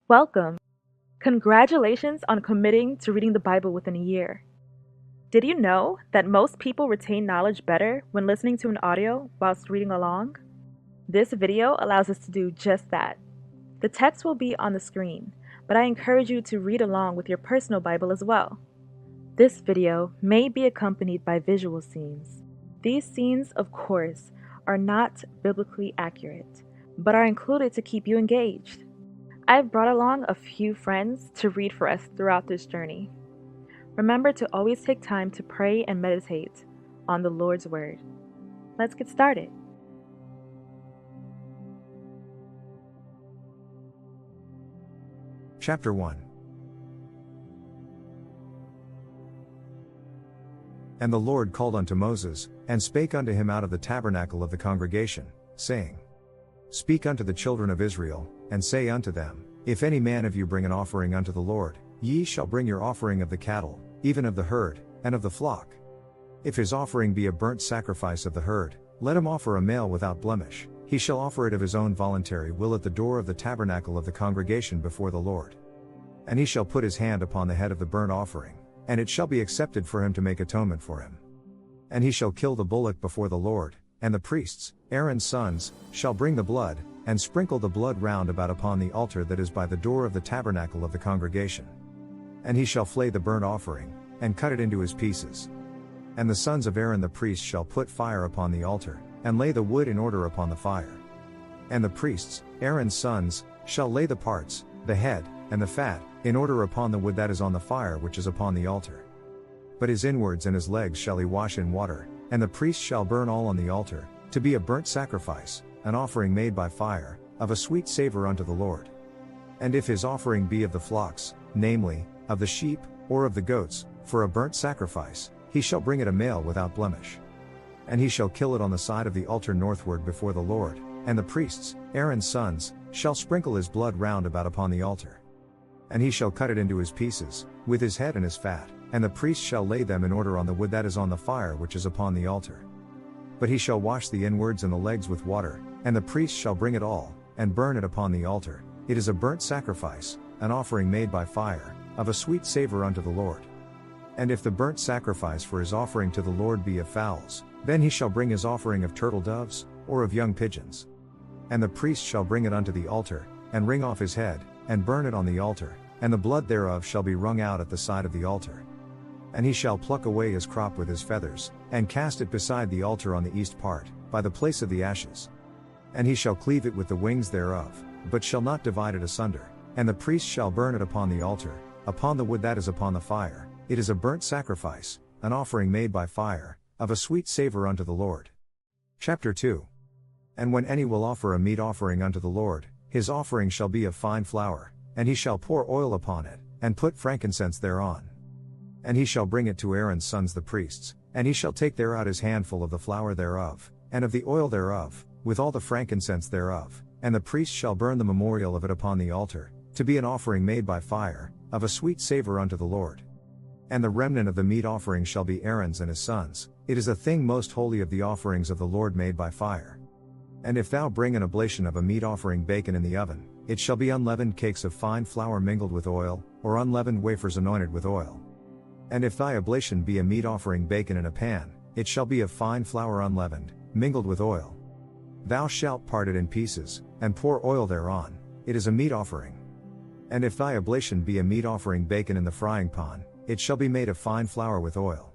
Welcome! Congratulations on committing to reading the Bible within a year. Did you know that most people retain knowledge better when listening to an audio whilst reading along? This video allows us to do just that. The text will be on the screen, but I encourage you to read along with your personal Bible as well. This video may be accompanied by visual scenes. These scenes, of course, are not biblically accurate, but are included to keep you engaged. I've brought along a few friends to read for us throughout this journey. Remember to always take time to pray and meditate on the Lord's Word. Let's get started. Chapter 1. And the Lord called unto Moses, and spake unto him out of the tabernacle of the congregation, saying, Speak unto the children of Israel, and say unto them, If any man of you bring an offering unto the Lord, ye shall bring your offering of the cattle, even of the herd, and of the flock. If his offering be a burnt sacrifice of the herd, let him offer a male without blemish, he shall offer it of his own voluntary will at the door of the tabernacle of the congregation before the Lord. And he shall put his hand upon the head of the burnt offering, and it shall be accepted for him to make atonement for him. And he shall kill the bullock before the Lord, and the priests, Aaron's sons, shall bring the blood, and sprinkle the blood round about upon the altar that is by the door of the tabernacle of the congregation. And he shall flay the burnt offering, and cut it into his pieces. And the sons of Aaron the priest shall put fire upon the altar, and lay the wood in order upon the fire. And the priests, Aaron's sons, shall lay the parts, the head, and the fat, in order upon the wood that is on the fire which is upon the altar. But his inwards and his legs shall he wash in water, and the priest shall burn all on the altar, to be a burnt sacrifice, an offering made by fire, of a sweet savour unto the Lord. And if his offering be of the flocks, namely, of the sheep, or of the goats, for a burnt sacrifice, he shall bring it a male without blemish. And he shall kill it on the side of the altar northward before the Lord, and the priests, Aaron's sons, shall sprinkle his blood round about upon the altar. And he shall cut it into his pieces, with his head and his fat, and the priest shall lay them in order on the wood that is on the fire which is upon the altar. But he shall wash the inwards and the legs with water, and the priest shall bring it all, and burn it upon the altar. It is a burnt sacrifice, an offering made by fire, of a sweet savour unto the Lord. And if the burnt sacrifice for his offering to the Lord be of fowls, then he shall bring his offering of turtle doves, or of young pigeons. And the priest shall bring it unto the altar, and wring off his head, and burn it on the altar, and the blood thereof shall be wrung out at the side of the altar. And he shall pluck away his crop with his feathers, and cast it beside the altar on the east part, by the place of the ashes. And he shall cleave it with the wings thereof, but shall not divide it asunder, and the priest shall burn it upon the altar, upon the wood that is upon the fire. It is a burnt sacrifice, an offering made by fire, of a sweet savour unto the Lord. Chapter 2. And when any will offer a meat offering unto the Lord, his offering shall be of fine flour, and he shall pour oil upon it, and put frankincense thereon. And he shall bring it to Aaron's sons the priests, and he shall take thereout his handful of the flour thereof, and of the oil thereof, with all the frankincense thereof, and the priest shall burn the memorial of it upon the altar, to be an offering made by fire, of a sweet savour unto the Lord. And the remnant of the meat offering shall be Aaron's and his sons. It is a thing most holy of the offerings of the Lord made by fire. And if thou bring an oblation of a meat offering baken in the oven, it shall be unleavened cakes of fine flour mingled with oil, or unleavened wafers anointed with oil. And if thy oblation be a meat offering baken in a pan, it shall be of fine flour unleavened, mingled with oil. Thou shalt part it in pieces, and pour oil thereon. It is a meat offering. And if thy oblation be a meat offering baken in the frying pan, it shall be made of fine flour with oil.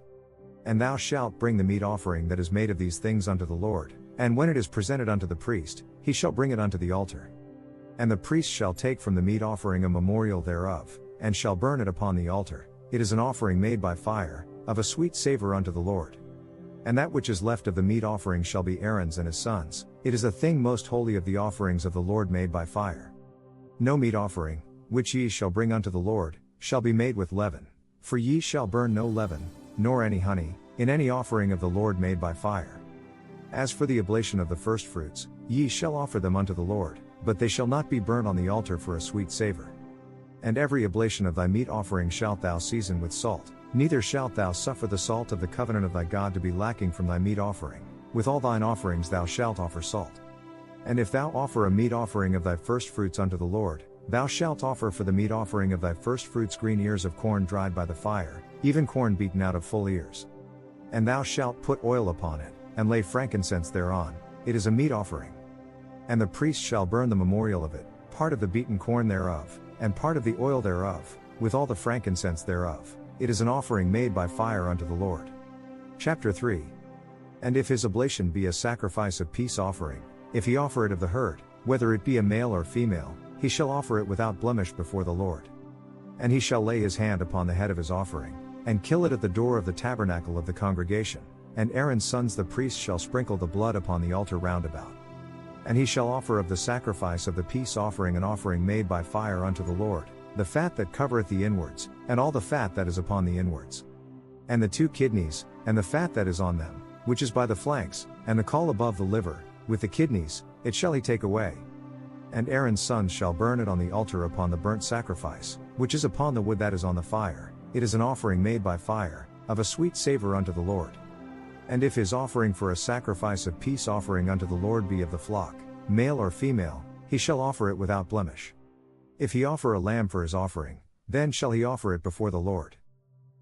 And thou shalt bring the meat offering that is made of these things unto the Lord, and when it is presented unto the priest, he shall bring it unto the altar. And the priest shall take from the meat offering a memorial thereof, and shall burn it upon the altar. It is an offering made by fire, of a sweet savour unto the Lord. And that which is left of the meat offering shall be Aaron's and his sons. It is a thing most holy of the offerings of the Lord made by fire. No meat offering, which ye shall bring unto the Lord, shall be made with leaven. For ye shall burn no leaven, nor any honey, in any offering of the Lord made by fire. As for the oblation of the firstfruits, ye shall offer them unto the Lord, but they shall not be burnt on the altar for a sweet savour. And every oblation of thy meat offering shalt thou season with salt, neither shalt thou suffer the salt of the covenant of thy God to be lacking from thy meat offering. With all thine offerings thou shalt offer salt. And if thou offer a meat offering of thy firstfruits unto the Lord, thou shalt offer for the meat offering of thy firstfruits green ears of corn dried by the fire, even corn beaten out of full ears. And thou shalt put oil upon it, and lay frankincense thereon, it is a meat offering. And the priest shall burn the memorial of it, part of the beaten corn thereof, and part of the oil thereof, with all the frankincense thereof, it is an offering made by fire unto the Lord. Chapter 3. And if his oblation be a sacrifice of peace offering, if he offer it of the herd, whether it be a male or female, he shall offer it without blemish before the Lord. And he shall lay his hand upon the head of his offering, and kill it at the door of the tabernacle of the congregation, and Aaron's sons the priests shall sprinkle the blood upon the altar round about. And he shall offer of the sacrifice of the peace offering an offering made by fire unto the Lord, the fat that covereth the inwards, and all the fat that is upon the inwards. And the 2 kidneys, and the fat that is on them, which is by the flanks, and the caul above the liver, with the kidneys, it shall he take away. And Aaron's sons shall burn it on the altar upon the burnt sacrifice, which is upon the wood that is on the fire, it is an offering made by fire, of a sweet savour unto the Lord. And if his offering for a sacrifice of peace offering unto the Lord be of the flock, male or female, he shall offer it without blemish. If he offer a lamb for his offering, then shall he offer it before the Lord.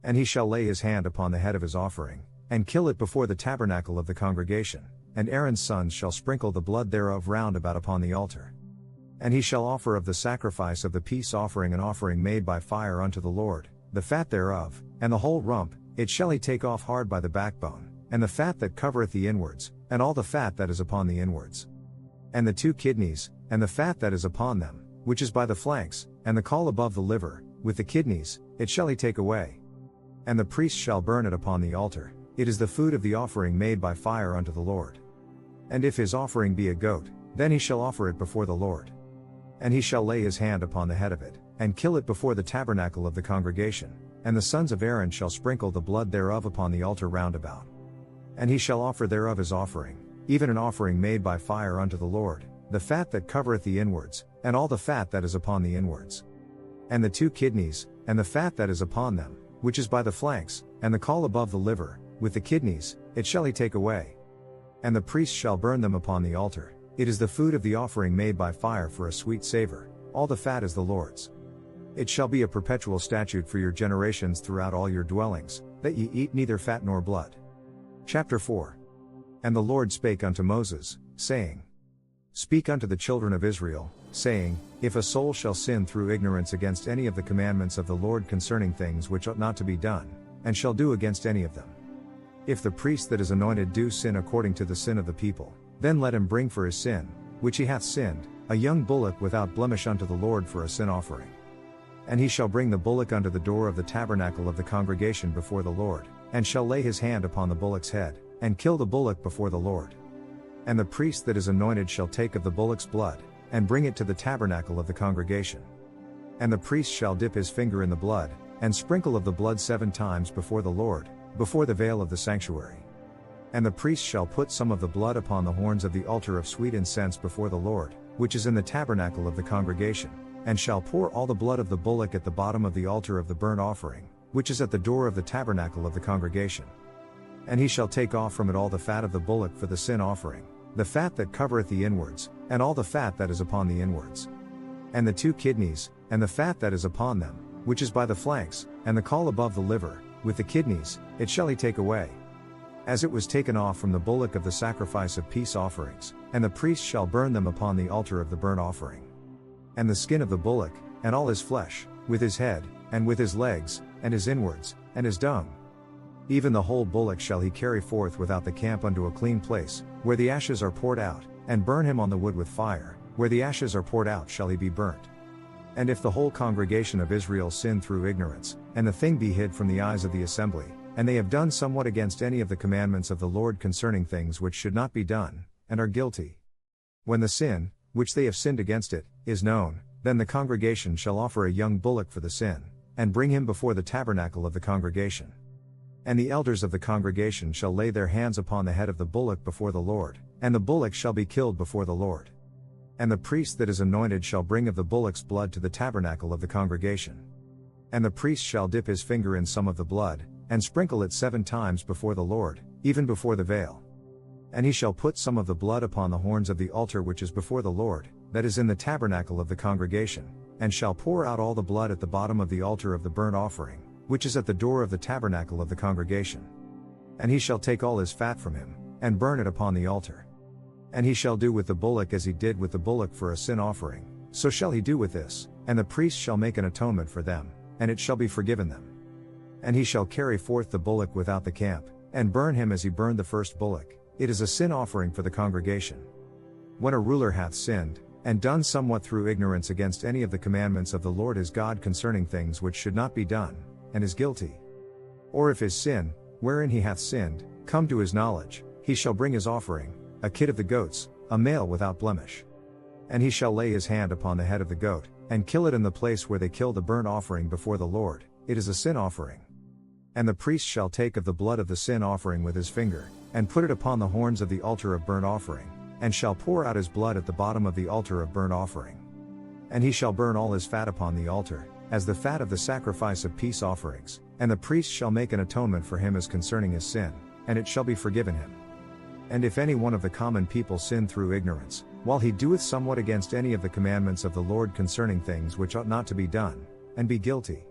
And he shall lay his hand upon the head of his offering, and kill it before the tabernacle of the congregation, and Aaron's sons shall sprinkle the blood thereof round about upon the altar. And he shall offer of the sacrifice of the peace offering an offering made by fire unto the Lord, the fat thereof, and the whole rump, it shall he take off hard by the backbone, and the fat that covereth the inwards, and all the fat that is upon the inwards. And the 2 kidneys, and the fat that is upon them, which is by the flanks, and the caul above the liver, with the kidneys, it shall he take away. And the priest shall burn it upon the altar, it is the food of the offering made by fire unto the Lord. And if his offering be a goat, then he shall offer it before the Lord. And he shall lay his hand upon the head of it, and kill it before the tabernacle of the congregation, and the sons of Aaron shall sprinkle the blood thereof upon the altar round about. And he shall offer thereof his offering, even an offering made by fire unto the Lord, the fat that covereth the inwards, and all the fat that is upon the inwards. And the 2 kidneys, and the fat that is upon them, which is by the flanks, and the caul above the liver, with the kidneys, it shall he take away. And the priest shall burn them upon the altar, it is the food of the offering made by fire for a sweet savour, all the fat is the Lord's. It shall be a perpetual statute for your generations throughout all your dwellings, that ye eat neither fat nor blood. Chapter 4. And the Lord spake unto Moses, saying, Speak unto the children of Israel, saying, If a soul shall sin through ignorance against any of the commandments of the Lord concerning things which ought not to be done, and shall do against any of them. If the priest that is anointed do sin according to the sin of the people, then let him bring for his sin, which he hath sinned, a young bullock without blemish unto the Lord for a sin offering. And he shall bring the bullock unto the door of the tabernacle of the congregation before the Lord, and shall lay his hand upon the bullock's head, and kill the bullock before the Lord. And the priest that is anointed shall take of the bullock's blood, and bring it to the tabernacle of the congregation. And the priest shall dip his finger in the blood, and sprinkle of the blood 7 times before the Lord, before the veil of the sanctuary. And the priest shall put some of the blood upon the horns of the altar of sweet incense before the Lord, which is in the tabernacle of the congregation, and shall pour all the blood of the bullock at the bottom of the altar of the burnt offering, which is at the door of the tabernacle of the congregation. And he shall take off from it all the fat of the bullock for the sin offering, the fat that covereth the inwards, and all the fat that is upon the inwards. And the 2 kidneys, and the fat that is upon them, which is by the flanks, and the caul above the liver, with the kidneys, it shall he take away. As it was taken off from the bullock of the sacrifice of peace offerings, and the priest shall burn them upon the altar of the burnt offering. And the skin of the bullock, and all his flesh, with his head, and with his legs, and his inwards, and his dung. Even the whole bullock shall he carry forth without the camp unto a clean place, where the ashes are poured out, and burn him on the wood with fire, where the ashes are poured out shall he be burnt. And if the whole congregation of Israel sin through ignorance, and the thing be hid from the eyes of the assembly, and they have done somewhat against any of the commandments of the Lord concerning things which should not be done, and are guilty. When the sin, which they have sinned against it, is known, then the congregation shall offer a young bullock for the sin, and bring him before the tabernacle of the congregation. And the elders of the congregation shall lay their hands upon the head of the bullock before the Lord, and the bullock shall be killed before the Lord. And the priest that is anointed shall bring of the bullock's blood to the tabernacle of the congregation. And the priest shall dip his finger in some of the blood, and sprinkle it 7 times before the Lord, even before the veil. And he shall put some of the blood upon the horns of the altar which is before the Lord, that is in the tabernacle of the congregation, and shall pour out all the blood at the bottom of the altar of the burnt offering, which is at the door of the tabernacle of the congregation. And he shall take all his fat from him, and burn it upon the altar. And he shall do with the bullock as he did with the bullock for a sin offering, so shall he do with this, and the priest shall make an atonement for them, and it shall be forgiven them. And he shall carry forth the bullock without the camp, and burn him as he burned the first bullock. It is a sin offering for the congregation. When a ruler hath sinned, and done somewhat through ignorance against any of the commandments of the Lord his God concerning things which should not be done, and is guilty. Or if his sin, wherein he hath sinned, come to his knowledge, he shall bring his offering, a kid of the goats, a male without blemish. And he shall lay his hand upon the head of the goat, and kill it in the place where they kill the burnt offering before the Lord. It is a sin offering. And the priest shall take of the blood of the sin offering with his finger, and put it upon the horns of the altar of burnt offering, and shall pour out his blood at the bottom of the altar of burnt offering. And he shall burn all his fat upon the altar, as the fat of the sacrifice of peace offerings, and the priest shall make an atonement for him as concerning his sin, and it shall be forgiven him. And if any one of the common people sin through ignorance, while he doeth somewhat against any of the commandments of the Lord concerning things which ought not to be done, and be guilty.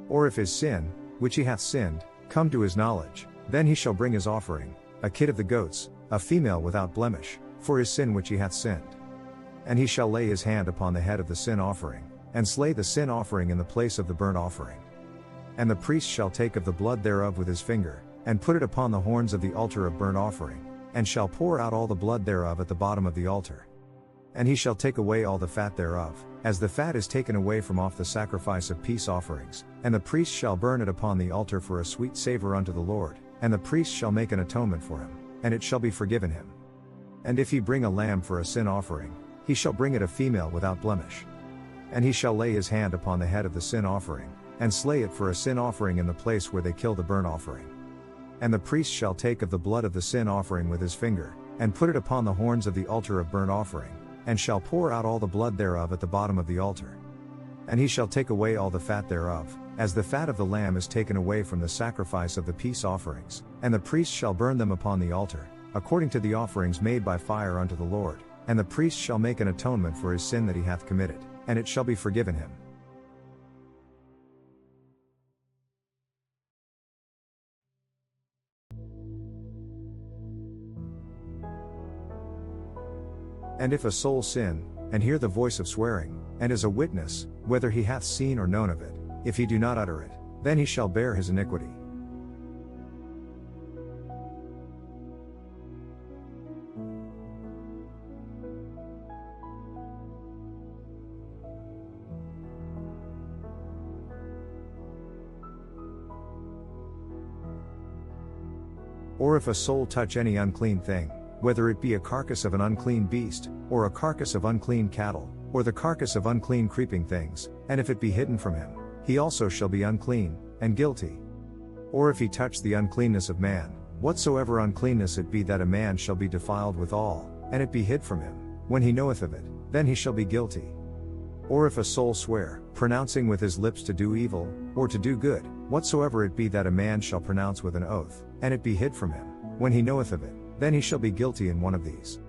Or if his sin, which he hath sinned, come to his knowledge, then he shall bring his offering, a kid of the goats, a female without blemish, for his sin which he hath sinned. And he shall lay his hand upon the head of the sin offering, and slay the sin offering in the place of the burnt offering. And the priest shall take of the blood thereof with his finger, and put it upon the horns of the altar of burnt offering, and shall pour out all the blood thereof at the bottom of the altar. And he shall take away all the fat thereof, as the fat is taken away from off the sacrifice of peace offerings, and the priest shall burn it upon the altar for a sweet savor unto the Lord, and the priest shall make an atonement for him, and it shall be forgiven him. And if he bring a lamb for a sin offering, he shall bring it a female without blemish. And he shall lay his hand upon the head of the sin offering, and slay it for a sin offering in the place where they kill the burnt offering. And the priest shall take of the blood of the sin offering with his finger, and put it upon the horns of the altar of burnt offering, and shall pour out all the blood thereof at the bottom of the altar. And he shall take away all the fat thereof, as the fat of the lamb is taken away from the sacrifice of the peace offerings, and the priest shall burn them upon the altar, according to the offerings made by fire unto the Lord, and the priest shall make an atonement for his sin that he hath committed, and it shall be forgiven him. And if a soul sin, and hear the voice of swearing, and is a witness, whether he hath seen or known of it, if he do not utter it, then he shall bear his iniquity. Or if a soul touch any unclean thing, whether it be a carcass of an unclean beast, or a carcass of unclean cattle, or the carcass of unclean creeping things, and if it be hidden from him, he also shall be unclean, and guilty. Or if he touch the uncleanness of man, whatsoever uncleanness it be that a man shall be defiled withal, and it be hid from him, when he knoweth of it, then he shall be guilty. Or if a soul swear, pronouncing with his lips to do evil, or to do good, whatsoever it be that a man shall pronounce with an oath, and it be hid from him, when he knoweth of it, then he shall be guilty in one of these.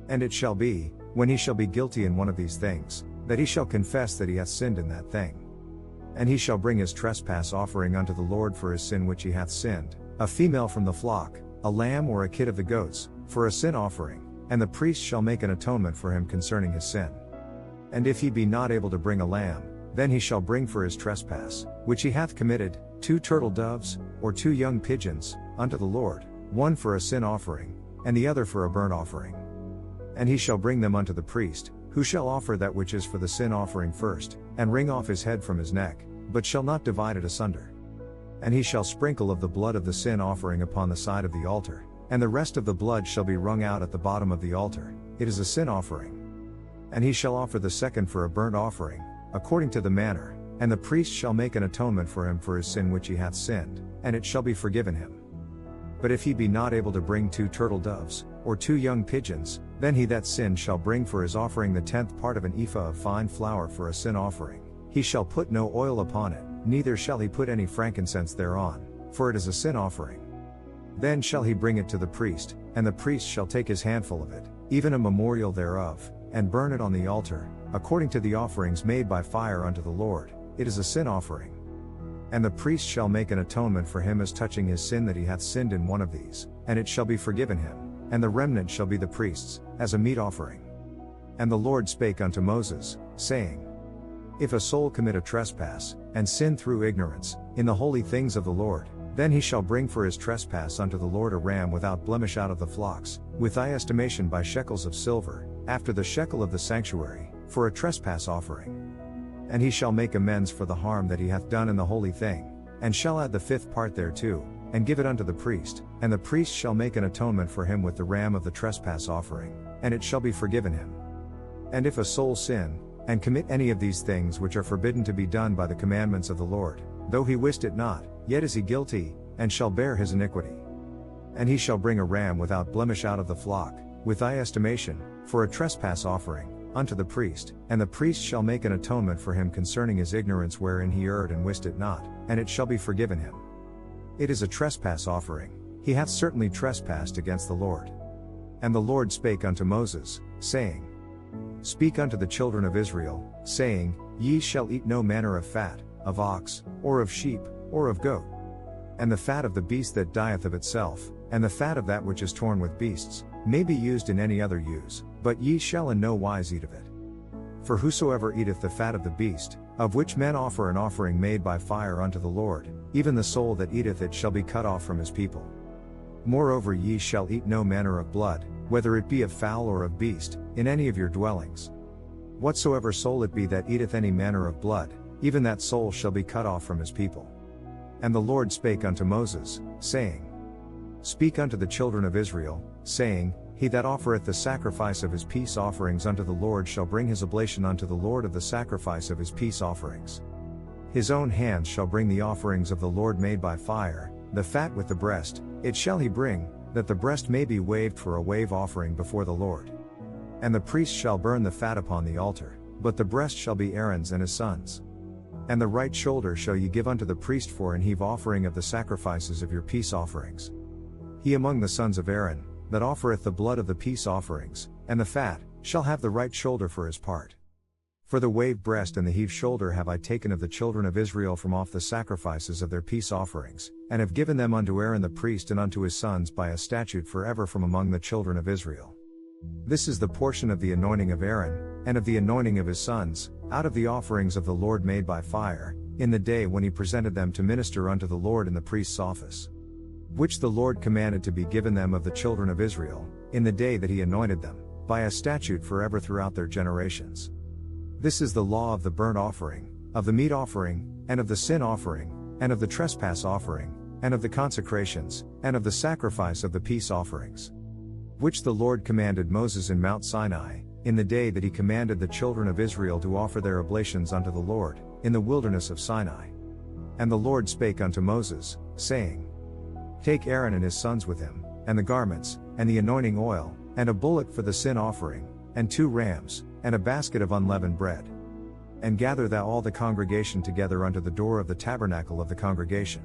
And it shall be, when he shall be guilty in one of these things, that he shall confess that he hath sinned in that thing. And he shall bring his trespass offering unto the Lord for his sin which he hath sinned, a female from the flock, a lamb or a kid of the goats, for a sin offering, and the priest shall make an atonement for him concerning his sin. And if he be not able to bring a lamb, then he shall bring for his trespass, which he hath committed, 2 turtle doves, or 2 young pigeons, unto the Lord, one for a sin offering, and the other for a burnt offering. And he shall bring them unto the priest, who shall offer that which is for the sin offering first, and wring off his head from his neck, but shall not divide it asunder. And he shall sprinkle of the blood of the sin offering upon the side of the altar, and the rest of the blood shall be wrung out at the bottom of the altar. It is a sin offering. And he shall offer the second for a burnt offering, according to the manner, and the priest shall make an atonement for him for his sin which he hath sinned, and it shall be forgiven him. But if he be not able to bring 2 turtle doves, or 2 young pigeons, then he that sinned shall bring for his offering the 10th part of an ephah of fine flour for a sin offering. He shall put no oil upon it, neither shall he put any frankincense thereon, for it is a sin offering. Then shall he bring it to the priest, and the priest shall take his handful of it, even a memorial thereof, and burn it on the altar, according to the offerings made by fire unto the Lord. It is a sin offering. And the priest shall make an atonement for him as touching his sin, that he hath sinned in one of these, and it shall be forgiven him, and the remnant shall be the priest's, as a meat offering. And the Lord spake unto Moses, saying, If a soul commit a trespass, and sin through ignorance, in the holy things of the Lord, then he shall bring for his trespass unto the Lord a ram without blemish out of the flocks, with thy estimation by shekels of silver, after the shekel of the sanctuary, for a trespass offering. And he shall make amends for the harm that he hath done in the holy thing, and shall add the fifth part thereto, and give it unto the priest, and the priest shall make an atonement for him with the ram of the trespass offering, and it shall be forgiven him. And if a soul sin, and commit any of these things which are forbidden to be done by the commandments of the Lord, though he wist it not, yet is he guilty, and shall bear his iniquity. And he shall bring a ram without blemish out of the flock, with thy estimation, for a trespass offering, unto the priest, and the priest shall make an atonement for him concerning his ignorance wherein he erred and wist it not, and it shall be forgiven him. It is a trespass offering, he hath certainly trespassed against the Lord. And the Lord spake unto Moses, saying, Speak unto the children of Israel, saying, Ye shall eat no manner of fat, of ox, or of sheep, or of goat. And the fat of the beast that dieth of itself, and the fat of that which is torn with beasts, may be used in any other use, but ye shall in no wise eat of it. For whosoever eateth the fat of the beast, of which men offer an offering made by fire unto the Lord, even the soul that eateth it shall be cut off from his people. Moreover, ye shall eat no manner of blood, whether it be of fowl or of beast, in any of your dwellings. Whatsoever soul it be that eateth any manner of blood, even that soul shall be cut off from his people. And the Lord spake unto Moses, saying, Speak unto the children of Israel, saying, He that offereth the sacrifice of his peace offerings unto the Lord shall bring his oblation unto the Lord of the sacrifice of his peace offerings. His own hands shall bring the offerings of the Lord made by fire, the fat with the breast, it shall he bring, that the breast may be waved for a wave offering before the Lord. And the priest shall burn the fat upon the altar, but the breast shall be Aaron's and his sons'. And the right shoulder shall ye give unto the priest for an heave offering of the sacrifices of your peace offerings. He among the sons of Aaron, that offereth the blood of the peace offerings, and the fat, shall have the right shoulder for his part. For the waved breast and the heaved shoulder have I taken of the children of Israel from off the sacrifices of their peace offerings, and have given them unto Aaron the priest and unto his sons by a statute forever from among the children of Israel. This is the portion of the anointing of Aaron, and of the anointing of his sons, out of the offerings of the Lord made by fire, in the day when he presented them to minister unto the Lord in the priest's office. Which the Lord commanded to be given them of the children of Israel, in the day that he anointed them, by a statute forever throughout their generations. This is the law of the burnt offering, of the meat offering, and of the sin offering, and of the trespass offering, and of the consecrations, and of the sacrifice of the peace offerings. Which the Lord commanded Moses in Mount Sinai, in the day that he commanded the children of Israel to offer their oblations unto the Lord, in the wilderness of Sinai. And the Lord spake unto Moses, saying, Take Aaron and his sons with him, and the garments, and the anointing oil, and a bullock for the sin offering, and 2 rams, and a basket of unleavened bread. And gather thou all the congregation together unto the door of the tabernacle of the congregation.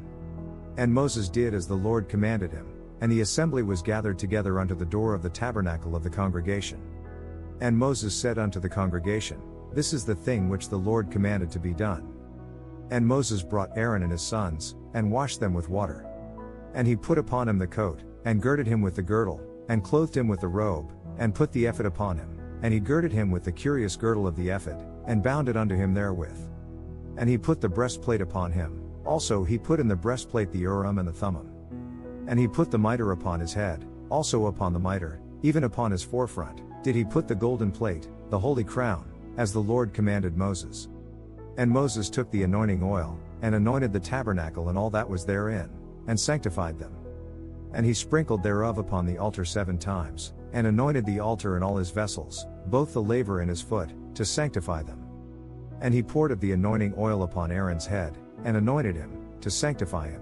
And Moses did as the Lord commanded him, and the assembly was gathered together unto the door of the tabernacle of the congregation. And Moses said unto the congregation, This is the thing which the Lord commanded to be done. And Moses brought Aaron and his sons, and washed them with water. And he put upon him the coat, and girded him with the girdle, and clothed him with the robe, and put the ephod upon him, and he girded him with the curious girdle of the ephod, and bound it unto him therewith. And he put the breastplate upon him, also he put in the breastplate the Urim and the Thummim. And he put the mitre upon his head, also upon the mitre, even upon his forefront, did he put the golden plate, the holy crown, as the Lord commanded Moses. And Moses took the anointing oil, and anointed the tabernacle and all that was therein, and sanctified them. And he sprinkled thereof upon the altar 7 times, and anointed the altar and all his vessels, both the laver and his foot, to sanctify them. And he poured of the anointing oil upon Aaron's head, and anointed him, to sanctify him.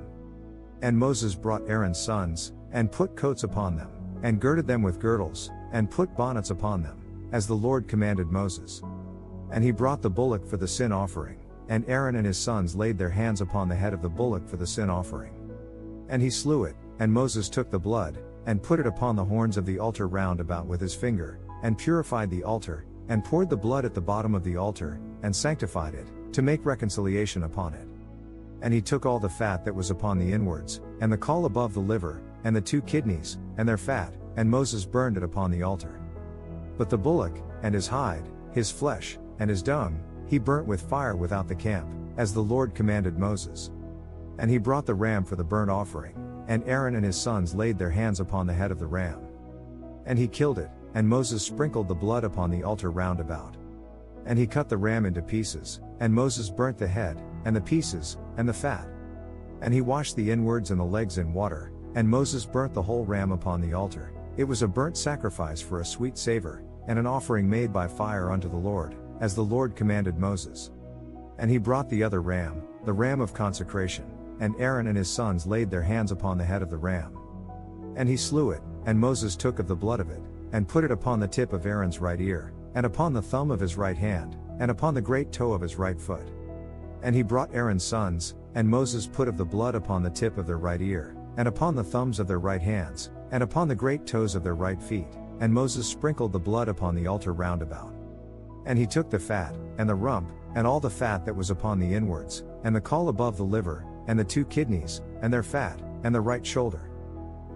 And Moses brought Aaron's sons, and put coats upon them, and girded them with girdles, and put bonnets upon them, as the Lord commanded Moses. And he brought the bullock for the sin offering, and Aaron and his sons laid their hands upon the head of the bullock for the sin offering. And he slew it, and Moses took the blood, and put it upon the horns of the altar round about with his finger, and purified the altar, and poured the blood at the bottom of the altar, and sanctified it, to make reconciliation upon it. And he took all the fat that was upon the inwards, and the caul above the liver, and the 2 kidneys, and their fat, and Moses burned it upon the altar. But the bullock, and his hide, his flesh, and his dung, he burnt with fire without the camp, as the Lord commanded Moses. And he brought the ram for the burnt offering, and Aaron and his sons laid their hands upon the head of the ram. And he killed it, and Moses sprinkled the blood upon the altar round about. And he cut the ram into pieces, and Moses burnt the head, and the pieces, and the fat. And he washed the inwards and the legs in water, and Moses burnt the whole ram upon the altar. It was a burnt sacrifice for a sweet savor, and an offering made by fire unto the Lord, as the Lord commanded Moses. And he brought the other ram, the ram of consecration, and Aaron and his sons laid their hands upon the head of the ram. And he slew it, and Moses took of the blood of it, and put it upon the tip of Aaron's right ear, and upon the thumb of his right hand, and upon the great toe of his right foot. And he brought Aaron's sons, and Moses put of the blood upon the tip of their right ear, and upon the thumbs of their right hands, and upon the great toes of their right feet, and Moses sprinkled the blood upon the altar round about. And he took the fat, and the rump, and all the fat that was upon the inwards, and the caul above the liver, and the 2 kidneys, and their fat, and the right shoulder.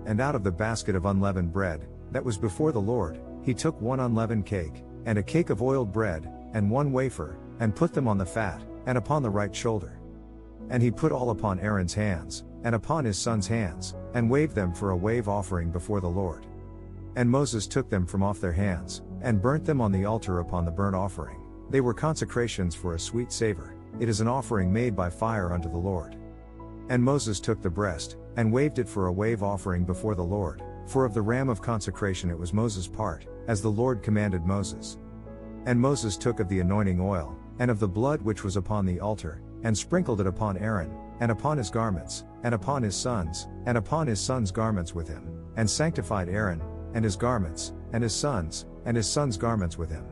And out of the basket of unleavened bread, that was before the Lord, he took 1 unleavened cake, and a cake of oiled bread, and 1 wafer, and put them on the fat, and upon the right shoulder. And he put all upon Aaron's hands, and upon his sons' hands, and waved them for a wave offering before the Lord. And Moses took them from off their hands, and burnt them on the altar upon the burnt offering. They were consecrations for a sweet savor. It is an offering made by fire unto the Lord. And Moses took the breast, and waved it for a wave offering before the Lord, for of the ram of consecration it was Moses' part, as the Lord commanded Moses. And Moses took of the anointing oil, and of the blood which was upon the altar, and sprinkled it upon Aaron, and upon his garments, and upon his sons' garments with him, and sanctified Aaron, and his garments, and his sons' garments with him.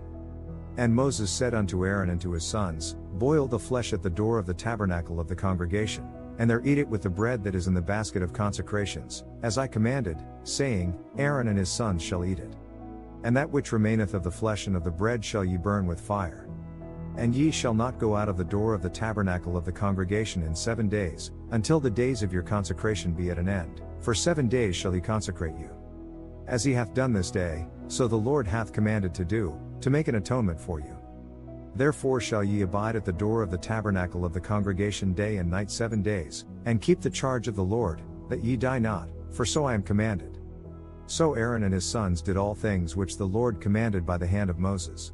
And Moses said unto Aaron and to his sons, Boil the flesh at the door of the tabernacle of the congregation, and there eat it with the bread that is in the basket of consecrations, as I commanded, saying, Aaron and his sons shall eat it. And that which remaineth of the flesh and of the bread shall ye burn with fire. And ye shall not go out of the door of the tabernacle of the congregation in 7 days, until the days of your consecration be at an end, for 7 days shall he consecrate you. As he hath done this day, so the Lord hath commanded to do, to make an atonement for you. Therefore shall ye abide at the door of the tabernacle of the congregation day and night 7 days, and keep the charge of the Lord, that ye die not, for so I am commanded. So Aaron and his sons did all things which the Lord commanded by the hand of Moses.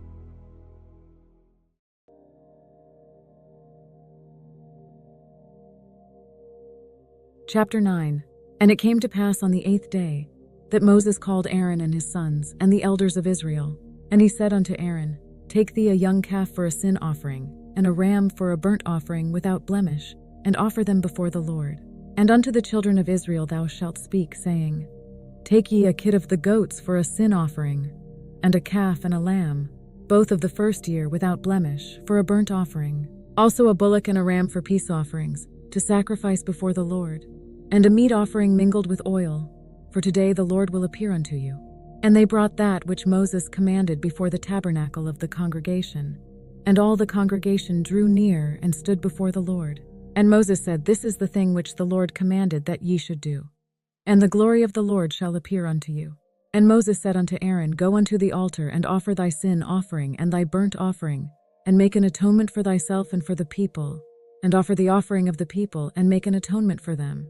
Chapter 9. And it came to pass on the 8th day, that Moses called Aaron and his sons, and the elders of Israel. And he said unto Aaron, Take thee a young calf for a sin offering, and a ram for a burnt offering without blemish, and offer them before the Lord. And unto the children of Israel thou shalt speak, saying, Take ye a kid of the goats for a sin offering, and a calf and a lamb, both of the first year without blemish, for a burnt offering. Also a bullock and a ram for peace offerings, to sacrifice before the Lord. And a meat offering mingled with oil, for today the Lord will appear unto you. And they brought that which Moses commanded before the tabernacle of the congregation. And all the congregation drew near and stood before the Lord. And Moses said, This is the thing which the Lord commanded that ye should do. And the glory of the Lord shall appear unto you. And Moses said unto Aaron, Go unto the altar, and offer thy sin offering and thy burnt offering, and make an atonement for thyself and for the people, and offer the offering of the people, and make an atonement for them,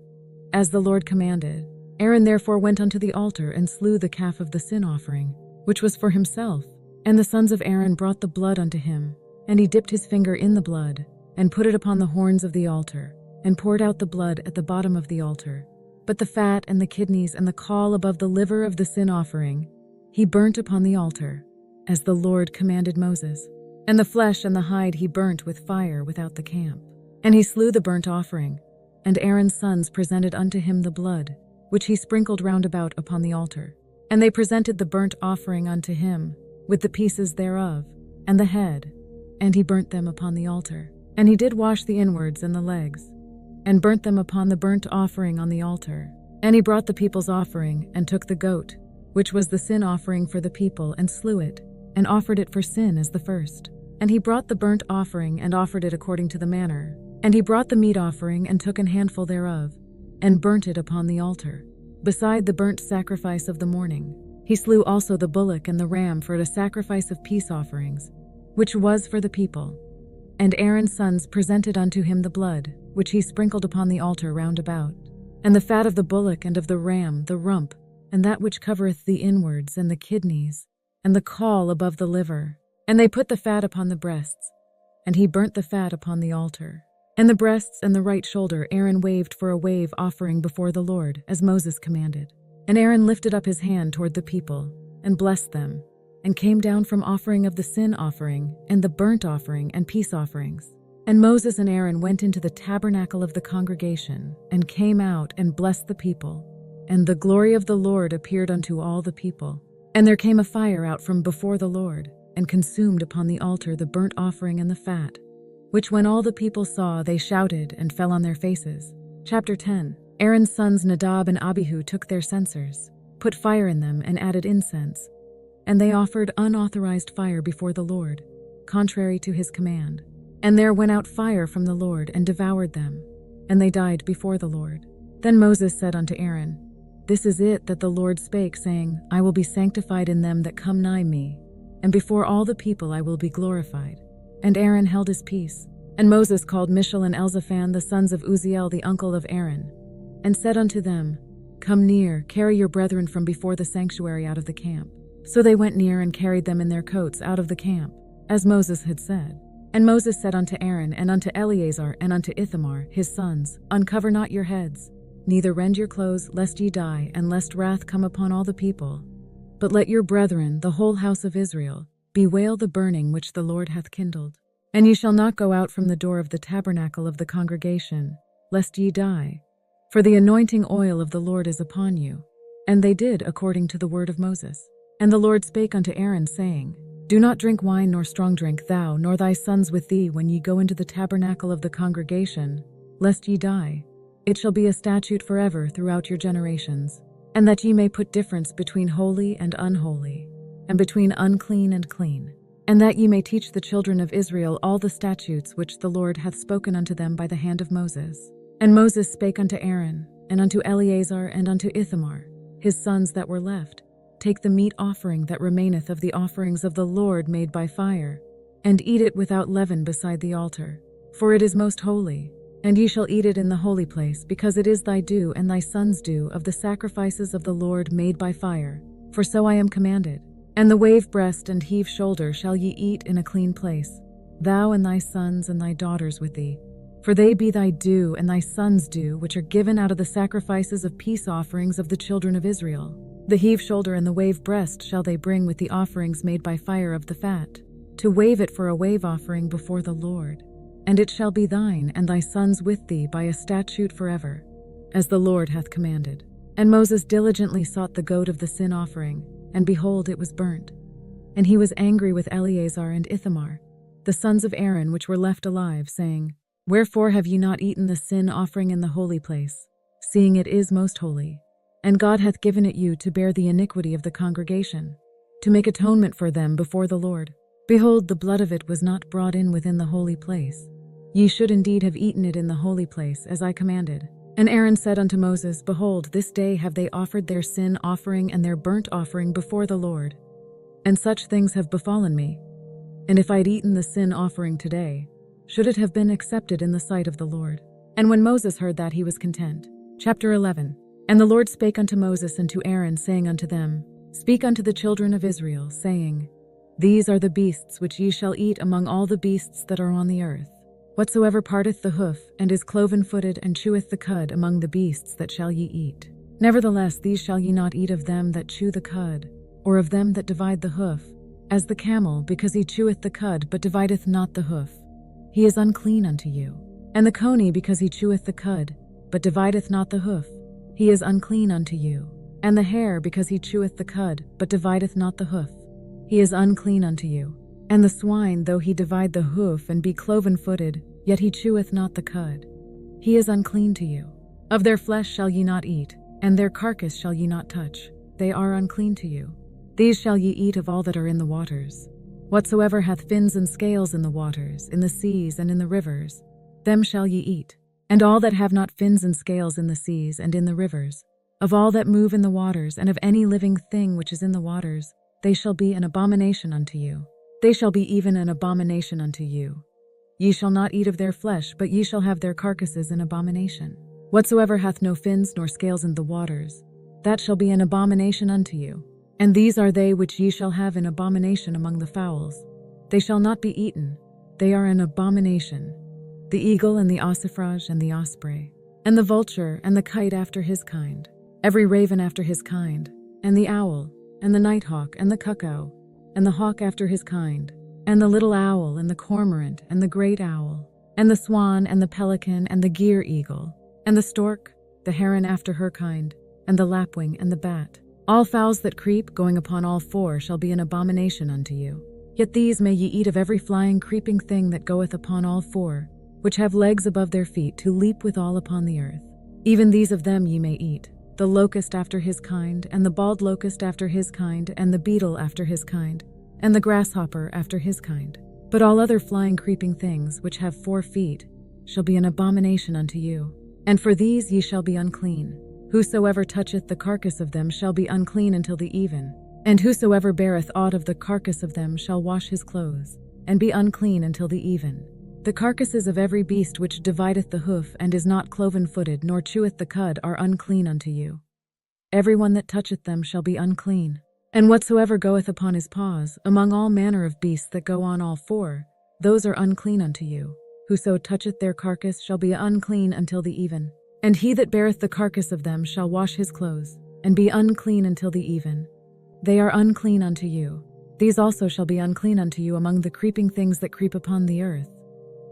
as the Lord commanded. Aaron therefore went unto the altar, and slew the calf of the sin offering, which was for himself. And the sons of Aaron brought the blood unto him, and he dipped his finger in the blood, and put it upon the horns of the altar, and poured out the blood at the bottom of the altar. But the fat and the kidneys and the caul above the liver of the sin offering he burnt upon the altar, as the Lord commanded Moses. And the flesh and the hide he burnt with fire without the camp. And he slew the burnt offering, and Aaron's sons presented unto him the blood, which he sprinkled round about upon the altar. And they presented the burnt offering unto him, with the pieces thereof, and the head, and he burnt them upon the altar. And he did wash the inwards and the legs, and burnt them upon the burnt offering on the altar. And he brought the people's offering, and took the goat, which was the sin offering for the people, and slew it, and offered it for sin as the first. And he brought the burnt offering and offered it according to the manner. And he brought the meat offering and took an handful thereof, and burnt it upon the altar, beside the burnt sacrifice of the morning. He slew also the bullock and the ram for a sacrifice of peace offerings, which was for the people. And Aaron's sons presented unto him the blood, which he sprinkled upon the altar round about, and the fat of the bullock and of the ram, the rump, and that which covereth the inwards, and the kidneys, and the caul above the liver. And they put the fat upon the breasts, and he burnt the fat upon the altar. And the breasts and the right shoulder Aaron waved for a wave offering before the Lord, as Moses commanded. And Aaron lifted up his hand toward the people, and blessed them, and came down from offering of the sin offering, and the burnt offering, and peace offerings. And Moses and Aaron went into the tabernacle of the congregation, and came out and blessed the people. And the glory of the Lord appeared unto all the people. And there came a fire out from before the Lord, and consumed upon the altar the burnt offering and the fat, which when all the people saw, they shouted and fell on their faces. Chapter 10. Aaron's sons Nadab and Abihu took their censers, put fire in them, and added incense. And they offered unauthorized fire before the Lord, contrary to his command. And there went out fire from the Lord, and devoured them, and they died before the Lord. Then Moses said unto Aaron, This is it that the Lord spake, saying, I will be sanctified in them that come nigh me, and before all the people I will be glorified. And Aaron held his peace. And Moses called Mishael and Elzaphan, the sons of Uzziel, the uncle of Aaron, and said unto them, Come near, carry your brethren from before the sanctuary out of the camp. So they went near and carried them in their coats out of the camp, as Moses had said. And Moses said unto Aaron and unto Eleazar and unto Ithamar, his sons, Uncover not your heads, neither rend your clothes, lest ye die, and lest wrath come upon all the people. But let your brethren, the whole house of Israel, bewail the burning which the Lord hath kindled. And ye shall not go out from the door of the tabernacle of the congregation, lest ye die. For the anointing oil of the Lord is upon you. And they did according to the word of Moses. And the Lord spake unto Aaron, saying, Do not drink wine nor strong drink, thou nor thy sons with thee, when ye go into the tabernacle of the congregation, lest ye die. It shall be a statute forever throughout your generations. And that ye may put difference between holy and unholy, and between unclean and clean, and that ye may teach the children of Israel all the statutes which the Lord hath spoken unto them by the hand of Moses. And Moses spake unto Aaron, and unto Eleazar, and unto Ithamar, his sons that were left, Take the meat offering that remaineth of the offerings of the Lord made by fire, and eat it without leaven beside the altar, for it is most holy. And ye shall eat it in the holy place, because it is thy due and thy sons' due of the sacrifices of the Lord made by fire, for so I am commanded. And the wave breast and heave shoulder shall ye eat in a clean place, thou and thy sons and thy daughters with thee, for they be thy due and thy sons' due, which are given out of the sacrifices of peace offerings of the children of Israel. The heave shoulder and the wave breast shall they bring with the offerings made by fire of the fat, to wave it for a wave offering before the Lord. And it shall be thine and thy sons with thee by a statute forever, as the Lord hath commanded. And Moses diligently sought the goat of the sin offering, and behold, it was burnt. And he was angry with Eleazar and Ithamar, the sons of Aaron which were left alive, saying, Wherefore have ye not eaten the sin offering in the holy place, seeing it is most holy? And God hath given it you to bear the iniquity of the congregation, to make atonement for them before the Lord. Behold, the blood of it was not brought in within the holy place. Ye should indeed have eaten it in the holy place, as I commanded. And Aaron said unto Moses, Behold, this day have they offered their sin offering and their burnt offering before the Lord. And such things have befallen me. And if I had eaten the sin offering today, should it have been accepted in the sight of the Lord? And when Moses heard that, he was content. Chapter 11. And the Lord spake unto Moses and to Aaron, saying unto them, Speak unto the children of Israel, saying, These are the beasts which ye shall eat among all the beasts that are on the earth. Whatsoever parteth the hoof, and is cloven-footed, and cheweth the cud among the beasts that shall ye eat. Nevertheless, these shall ye not eat of them that chew the cud, or of them that divide the hoof, as the camel, because he cheweth the cud, but divideth not the hoof. He is unclean unto you. And the coney, because he cheweth the cud, but divideth not the hoof. He is unclean unto you. And the hare, because he cheweth the cud, but divideth not the hoof. He is unclean unto you. And the swine, though he divide the hoof and be cloven-footed, yet he cheweth not the cud. He is unclean to you. Of their flesh shall ye not eat, and their carcass shall ye not touch. They are unclean to you. These shall ye eat of all that are in the waters. Whatsoever hath fins and scales in the waters, in the seas and in the rivers, them shall ye eat. And all that have not fins and scales in the seas and in the rivers, of all that move in the waters, and of any living thing which is in the waters, they shall be an abomination unto you. They shall be even an abomination unto you. Ye shall not eat of their flesh, but ye shall have their carcasses in abomination. Whatsoever hath no fins nor scales in the waters, that shall be an abomination unto you. And these are they which ye shall have in abomination among the fowls. They shall not be eaten, they are an abomination. The eagle and the ossifrage and the osprey, and the vulture and the kite after his kind, every raven after his kind, and the owl, and the nighthawk, and the cuckoo, and the hawk after his kind, and the little owl, and the cormorant, and the great owl, and the swan, and the pelican, and the gyre eagle, and the stork, the heron after her kind, and the lapwing, and the bat. All fowls that creep, going upon all four, shall be an abomination unto you. Yet these may ye eat of every flying creeping thing that goeth upon all four, which have legs above their feet to leap withal upon the earth. Even these of them ye may eat, the locust after his kind, and the bald locust after his kind, and the beetle after his kind, and the grasshopper after his kind. But all other flying creeping things, which have 4 feet, shall be an abomination unto you. And for these ye shall be unclean. Whosoever toucheth the carcass of them shall be unclean until the even. And whosoever beareth aught of the carcass of them shall wash his clothes, and be unclean until the even. The carcasses of every beast which divideth the hoof, and is not cloven-footed, nor cheweth the cud, are unclean unto you. Every one that toucheth them shall be unclean. And whatsoever goeth upon his paws, among all manner of beasts that go on all 4, those are unclean unto you. Whoso toucheth their carcass shall be unclean until the even. And he that beareth the carcass of them shall wash his clothes, and be unclean until the even. They are unclean unto you. These also shall be unclean unto you among the creeping things that creep upon the earth: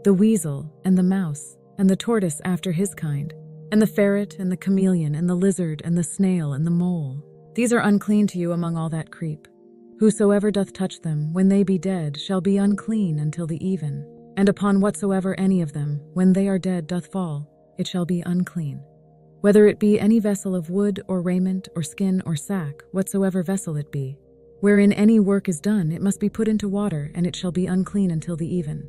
the weasel, and the mouse, and the tortoise after his kind, and the ferret, and the chameleon, and the lizard, and the snail, and the mole. These are unclean to you among all that creep. Whosoever doth touch them, when they be dead, shall be unclean until the even. And upon whatsoever any of them, when they are dead, doth fall, it shall be unclean. Whether it be any vessel of wood, or raiment, or skin, or sack, whatsoever vessel it be, wherein any work is done, it must be put into water, and it shall be unclean until the even.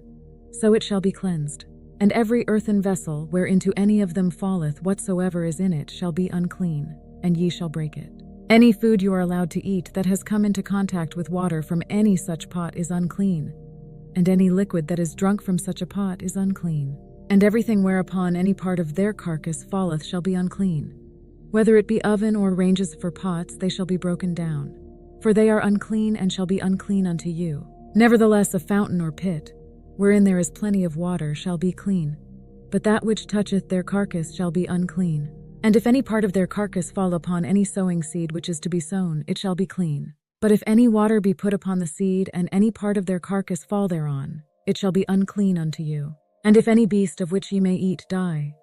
So it shall be cleansed. And every earthen vessel, whereinto any of them falleth, whatsoever is in it, shall be unclean, and ye shall break it. Any food you are allowed to eat that has come into contact with water from any such pot is unclean, and any liquid that is drunk from such a pot is unclean. And everything whereupon any part of their carcass falleth shall be unclean. Whether it be oven or ranges for pots, they shall be broken down. For they are unclean, and shall be unclean unto you. Nevertheless a fountain or pit, wherein there is plenty of water, shall be clean. But that which toucheth their carcass shall be unclean. And if any part of their carcass fall upon any sowing seed which is to be sown, it shall be clean. But if any water be put upon the seed, and any part of their carcass fall thereon, it shall be unclean unto you. And if any beast of which ye may eat die,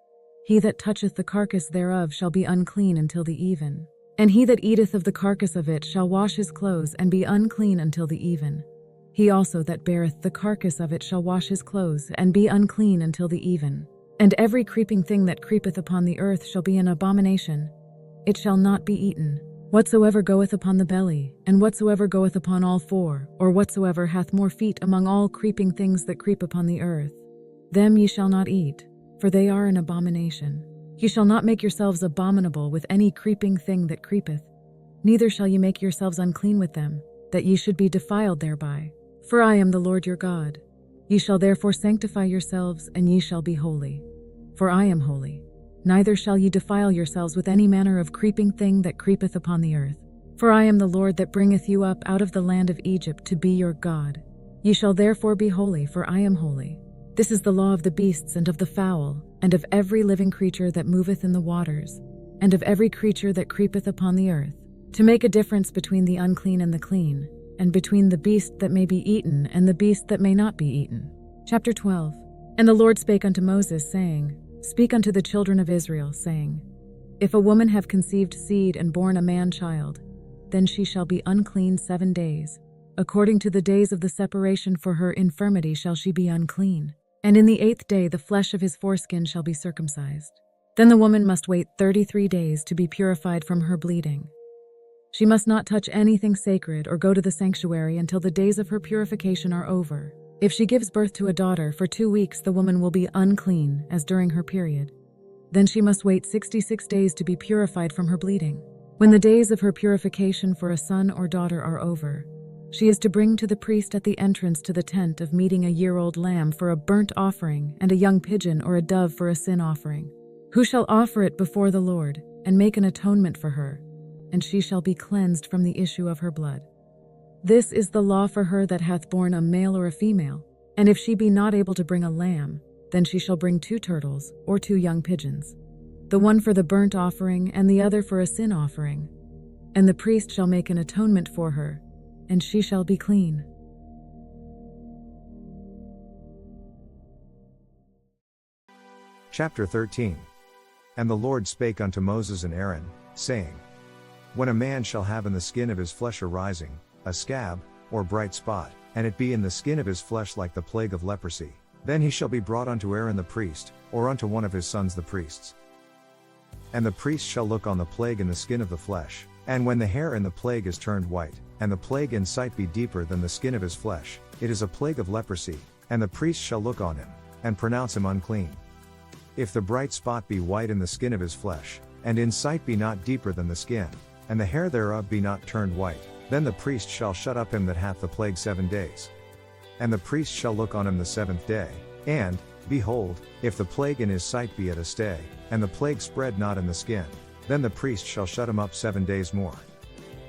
he that toucheth the carcass thereof shall be unclean until the even. And he that eateth of the carcass of it shall wash his clothes, and be unclean until the even. He also that beareth the carcass of it shall wash his clothes, and be unclean until the even. And every creeping thing that creepeth upon the earth shall be an abomination. It shall not be eaten. Whatsoever goeth upon the belly, and whatsoever goeth upon all 4, or whatsoever hath more feet among all creeping things that creep upon the earth, them ye shall not eat, for they are an abomination. Ye shall not make yourselves abominable with any creeping thing that creepeth, neither shall ye make yourselves unclean with them, that ye should be defiled thereby. For I am the Lord your God. Ye shall therefore sanctify yourselves, and ye shall be holy. For I am holy. Neither shall ye defile yourselves with any manner of creeping thing that creepeth upon the earth. For I am the Lord that bringeth you up out of the land of Egypt to be your God. Ye shall therefore be holy, for I am holy. This is the law of the beasts, and of the fowl, and of every living creature that moveth in the waters, and of every creature that creepeth upon the earth, to make a difference between the unclean and the clean, and between the beast that may be eaten and the beast that may not be eaten. Chapter 12. And the Lord spake unto Moses, saying, Speak unto the children of Israel, saying, If a woman have conceived seed and born a man-child, then she shall be unclean 7 days. According to the days of the separation for her infirmity shall she be unclean. And in the 8th day the flesh of his foreskin shall be circumcised. Then the woman must wait 33 days to be purified from her bleeding. She must not touch anything sacred or go to the sanctuary until the days of her purification are over. If she gives birth to a daughter, for 2 weeks the woman will be unclean, as during her period. Then she must wait 66 days to be purified from her bleeding. When the days of her purification for a son or daughter are over, she is to bring to the priest at the entrance to the tent of meeting a year-old lamb for a burnt offering and a young pigeon or a dove for a sin offering, who shall offer it before the Lord and make an atonement for her, and she shall be cleansed from the issue of her blood. This is the law for her that hath borne a male or a female, and if she be not able to bring a lamb, then she shall bring 2 turtles or 2 young pigeons, the one for the burnt offering and the other for a sin offering. And the priest shall make an atonement for her, and she shall be clean. Chapter 13. And the Lord spake unto Moses and Aaron, saying, When a man shall have in the skin of his flesh a rising, a scab, or bright spot, and it be in the skin of his flesh like the plague of leprosy, then he shall be brought unto Aaron the priest, or unto one of his sons the priests. And the priest shall look on the plague in the skin of the flesh, and when the hair in the plague is turned white, and the plague in sight be deeper than the skin of his flesh, it is a plague of leprosy, and the priest shall look on him, and pronounce him unclean. If the bright spot be white in the skin of his flesh, and in sight be not deeper than the skin, and the hair thereof be not turned white, then the priest shall shut up him that hath the plague 7 days. And the priest shall look on him the 7th day, and, behold, if the plague in his sight be at a stay, and the plague spread not in the skin, then the priest shall shut him up 7 days more.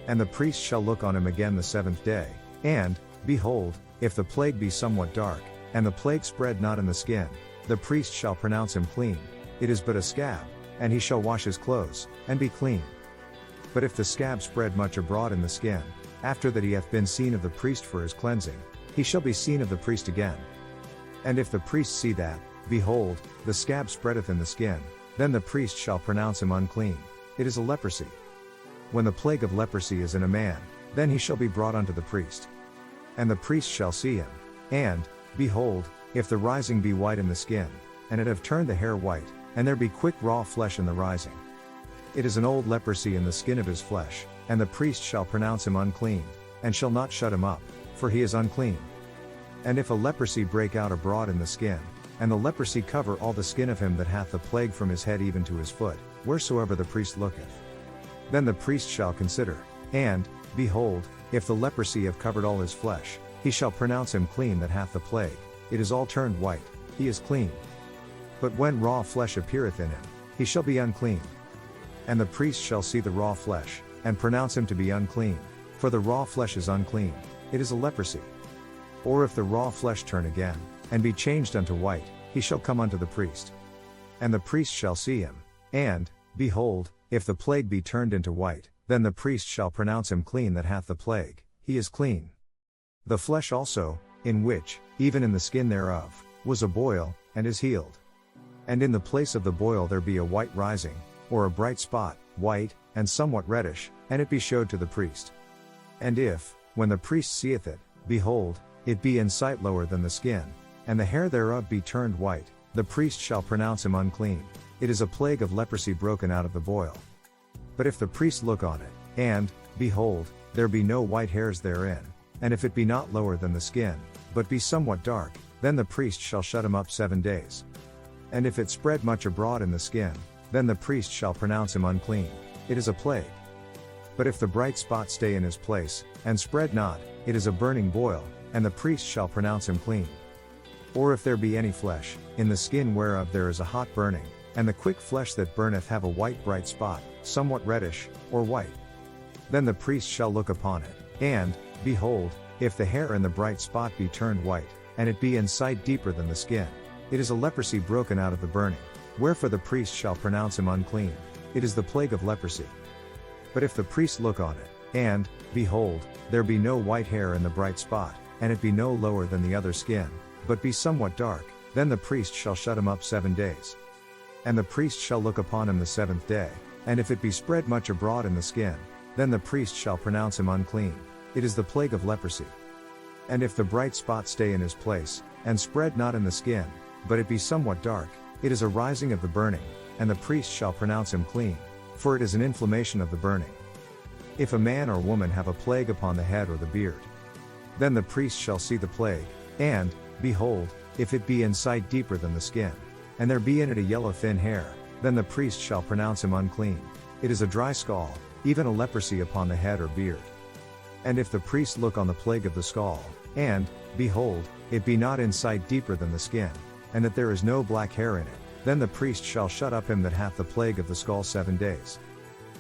And the priest shall look on him again the 7th day, and, behold, if the plague be somewhat dark, and the plague spread not in the skin, the priest shall pronounce him clean, it is but a scab, and he shall wash his clothes, and be clean. But if the scab spread much abroad in the skin, after that he hath been seen of the priest for his cleansing, he shall be seen of the priest again. And if the priest see that, behold, the scab spreadeth in the skin, then the priest shall pronounce him unclean, it is a leprosy. When the plague of leprosy is in a man, then he shall be brought unto the priest. And the priest shall see him, and, behold, if the rising be white in the skin, and it have turned the hair white, and there be quick raw flesh in the rising, it is an old leprosy in the skin of his flesh, and the priest shall pronounce him unclean, and shall not shut him up, for he is unclean. And if a leprosy break out abroad in the skin, and the leprosy cover all the skin of him that hath the plague from his head even to his foot, wheresoever the priest looketh, then the priest shall consider, and, behold, if the leprosy have covered all his flesh, he shall pronounce him clean that hath the plague, it is all turned white, he is clean. But when raw flesh appeareth in him, he shall be unclean. And the priest shall see the raw flesh, and pronounce him to be unclean, for the raw flesh is unclean, it is a leprosy. Or if the raw flesh turn again, and be changed unto white, he shall come unto the priest. And the priest shall see him, and, behold, if the plague be turned into white, then the priest shall pronounce him clean that hath the plague, he is clean. The flesh also, in which, even in the skin thereof, was a boil, and is healed. And in the place of the boil there be a white rising, or a bright spot, white, and somewhat reddish, and it be showed to the priest. And if, when the priest seeth it, behold, it be in sight lower than the skin, and the hair thereof be turned white, the priest shall pronounce him unclean, it is a plague of leprosy broken out of the boil. But if the priest look on it, and, behold, there be no white hairs therein, and if it be not lower than the skin, but be somewhat dark, then the priest shall shut him up 7 days. And if it spread much abroad in the skin, then the priest shall pronounce him unclean, it is a plague. But if the bright spot stay in his place, and spread not, it is a burning boil, and the priest shall pronounce him clean. Or if there be any flesh, in the skin whereof there is a hot burning, and the quick flesh that burneth have a white bright spot, somewhat reddish, or white, then the priest shall look upon it, and, behold, if the hair in the bright spot be turned white, and it be in sight deeper than the skin, it is a leprosy broken out of the burning, wherefore the priest shall pronounce him unclean, it is the plague of leprosy. But if the priest look on it, and, behold, there be no white hair in the bright spot, and it be no lower than the other skin, but be somewhat dark, then the priest shall shut him up 7 days. And the priest shall look upon him the 7th day, and if it be spread much abroad in the skin, then the priest shall pronounce him unclean, it is the plague of leprosy. And if the bright spot stay in his place, and spread not in the skin, but it be somewhat dark, it is a rising of the burning, and the priest shall pronounce him clean, for it is an inflammation of the burning. If a man or woman have a plague upon the head or the beard, then the priest shall see the plague, and, behold, if it be in sight deeper than the skin, and there be in it a yellow thin hair, then the priest shall pronounce him unclean. It is a dry scall, even a leprosy upon the head or beard. And if the priest look on the plague of the scall, and, behold, it be not in sight deeper than the skin, and that there is no black hair in it, then the priest shall shut up him that hath the plague of the scall 7 days.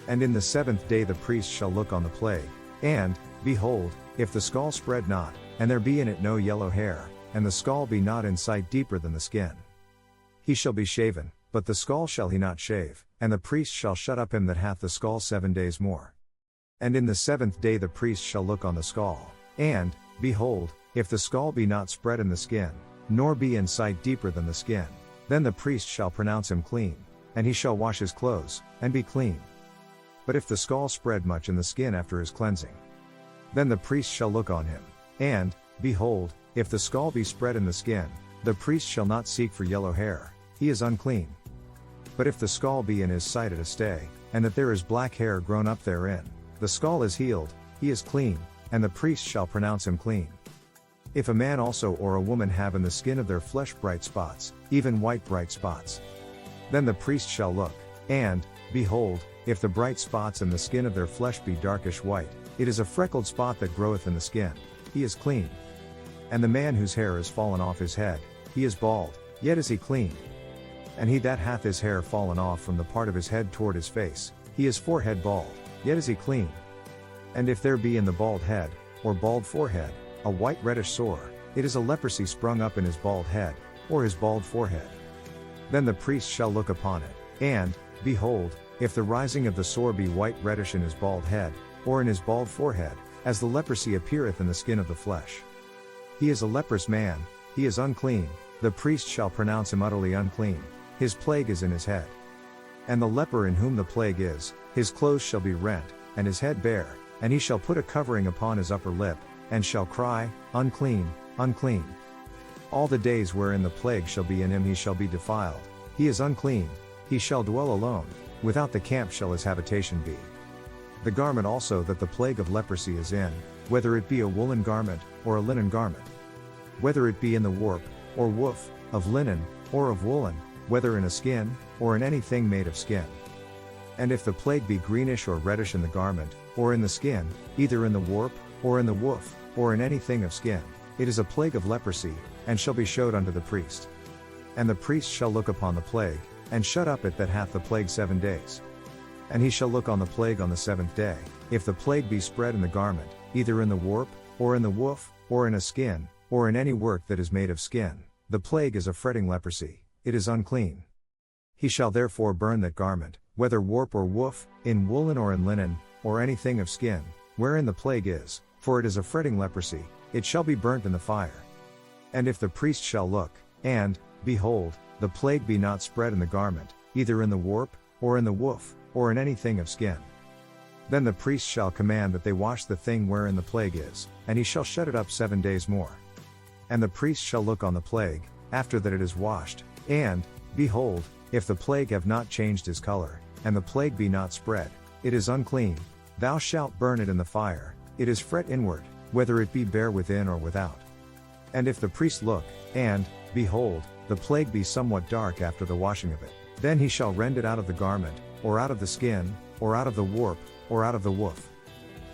And in the 7th day the priest shall look on the plague, and, behold, if the scall spread not, and there be in it no yellow hair, and the scall be not in sight deeper than the skin, he shall be shaven, but the scall shall he not shave, and the priest shall shut up him that hath the scall 7 days more. And in the 7th day the priest shall look on the scall, and, behold, if the scall be not spread in the skin, nor be in sight deeper than the skin, then the priest shall pronounce him clean, and he shall wash his clothes, and be clean. But if the scall spread much in the skin after his cleansing, then the priest shall look on him, and, behold, if the scall be spread in the skin, the priest shall not seek for yellow hair, he is unclean. But if the scall be in his sight at a stay, and that there is black hair grown up therein, the scall is healed, he is clean, and the priest shall pronounce him clean. If a man also or a woman have in the skin of their flesh bright spots, even white bright spots, then the priest shall look, and, behold, if the bright spots in the skin of their flesh be darkish white, it is a freckled spot that groweth in the skin, he is clean. And the man whose hair is fallen off his head, he is bald, yet is he clean. And he that hath his hair fallen off from the part of his head toward his face, he is forehead bald, yet is he clean. And if there be in the bald head, or bald forehead, a white reddish sore, it is a leprosy sprung up in his bald head, or his bald forehead. Then the priest shall look upon it, and, behold, if the rising of the sore be white reddish in his bald head, or in his bald forehead, as the leprosy appeareth in the skin of the flesh, he is a leprous man, he is unclean, the priest shall pronounce him utterly unclean, his plague is in his head. And the leper in whom the plague is, his clothes shall be rent, and his head bare, and he shall put a covering upon his upper lip, and shall cry, Unclean, unclean. All the days wherein the plague shall be in him he shall be defiled, he is unclean, he shall dwell alone, without the camp shall his habitation be. The garment also that the plague of leprosy is in, whether it be a woolen garment, or a linen garment, whether it be in the warp, or woof, of linen, or of woolen, whether in a skin, or in anything made of skin. And if the plague be greenish or reddish in the garment, or in the skin, either in the warp, or in the woof, or in anything of skin, it is a plague of leprosy, and shall be showed unto the priest. And the priest shall look upon the plague, and shut up it that hath the plague 7 days. And he shall look on the plague on the 7th day, if the plague be spread in the garment, either in the warp, or in the woof, or in a skin, or in any work that is made of skin, the plague is a fretting leprosy, it is unclean. He shall therefore burn that garment, whether warp or woof, in woolen or in linen, or anything of skin, wherein the plague is, for it is a fretting leprosy, it shall be burnt in the fire. And if the priest shall look, and, behold, the plague be not spread in the garment, either in the warp, or in the woof, or in anything of skin, then the priest shall command that they wash the thing wherein the plague is, and he shall shut it up 7 days more. And the priest shall look on the plague, after that it is washed, and, behold, if the plague have not changed his color, and the plague be not spread, it is unclean, thou shalt burn it in the fire, it is fret inward, whether it be bare within or without. And if the priest look, and, behold, the plague be somewhat dark after the washing of it, then he shall rend it out of the garment, or out of the skin, or out of the warp, or out of the woof.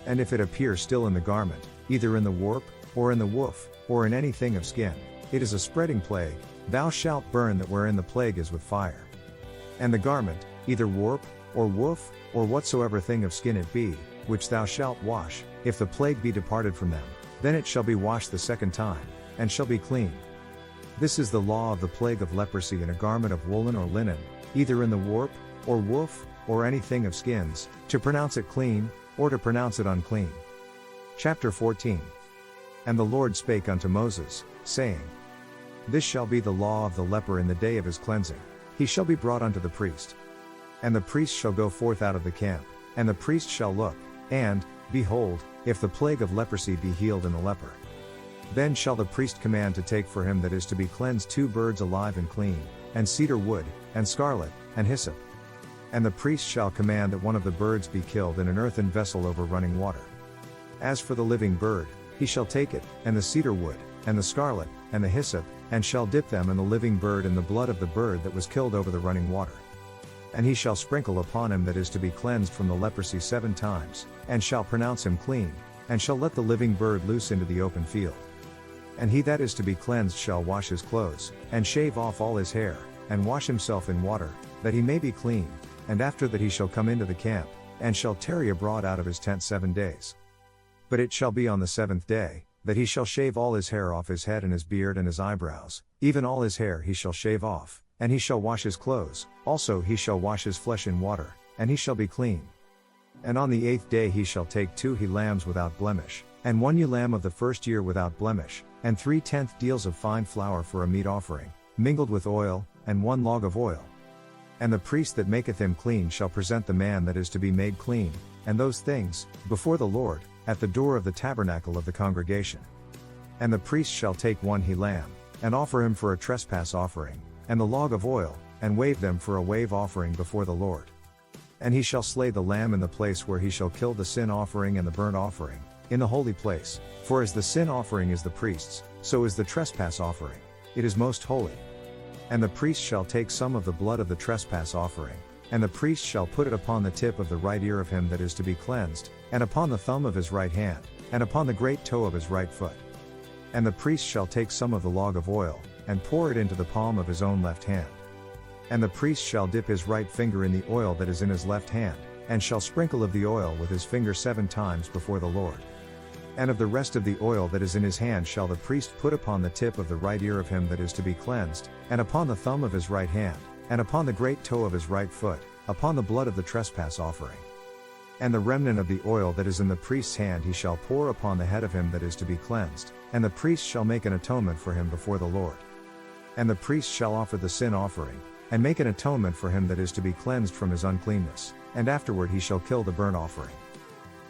And if it appear still in the garment, either in the warp, or in the woof, or in anything of skin, it is a spreading plague, thou shalt burn that wherein the plague is with fire. And the garment, either warp, or woof, or whatsoever thing of skin it be, which thou shalt wash, if the plague be departed from them, then it shall be washed the 2nd time, and shall be clean. This is the law of the plague of leprosy in a garment of woolen or linen, either in the warp, or woof, or anything of skins, to pronounce it clean, or to pronounce it unclean. Chapter 14. And the Lord spake unto Moses, saying, This shall be the law of the leper in the day of his cleansing, he shall be brought unto the priest. And the priest shall go forth out of the camp, and the priest shall look, and, behold, if the plague of leprosy be healed in the leper, then shall the priest command to take for him that is to be cleansed 2 birds alive and clean, and cedar wood, and scarlet, and hyssop. And the priest shall command that one of the birds be killed in an earthen vessel over running water. As for the living bird, he shall take it, and the cedar wood, and the scarlet, and the hyssop, and shall dip them and the living bird in the blood of the bird that was killed over the running water. And he shall sprinkle upon him that is to be cleansed from the leprosy 7 times, and shall pronounce him clean, and shall let the living bird loose into the open field. And he that is to be cleansed shall wash his clothes, and shave off all his hair, and wash himself in water, that he may be clean, and after that he shall come into the camp, and shall tarry abroad out of his tent 7 days. But it shall be on the 7th day, that he shall shave all his hair off his head and his beard and his eyebrows, even all his hair he shall shave off, and he shall wash his clothes, also he shall wash his flesh in water, and he shall be clean. And on the 8th day he shall take 2 he lambs without blemish, and 1 ewe lamb of the first year without blemish, and 3/10 deals of fine flour for a meat offering, mingled with oil, and 1 log of oil. And the priest that maketh him clean shall present the man that is to be made clean, and those things, before the Lord, at the door of the tabernacle of the congregation. And the priest shall take 1 he lamb, and offer him for a trespass offering, and the log of oil, and wave them for a wave offering before the Lord. And he shall slay the lamb in the place where he shall kill the sin offering and the burnt offering, in the holy place, for as the sin offering is the priest's, so is the trespass offering, it is most holy. And the priest shall take some of the blood of the trespass offering, and the priest shall put it upon the tip of the right ear of him that is to be cleansed, and upon the thumb of his right hand, and upon the great toe of his right foot. And the priest shall take some of the log of oil, and pour it into the palm of his own left hand. And the priest shall dip his right finger in the oil that is in his left hand, and shall sprinkle of the oil with his finger 7 times before the Lord. And of the rest of the oil that is in his hand shall the priest put upon the tip of the right ear of him that is to be cleansed, and upon the thumb of his right hand, and upon the great toe of his right foot, upon the blood of the trespass offering. And the remnant of the oil that is in the priest's hand he shall pour upon the head of him that is to be cleansed, and the priest shall make an atonement for him before the Lord. And the priest shall offer the sin offering, and make an atonement for him that is to be cleansed from his uncleanness, and afterward he shall kill the burnt offering.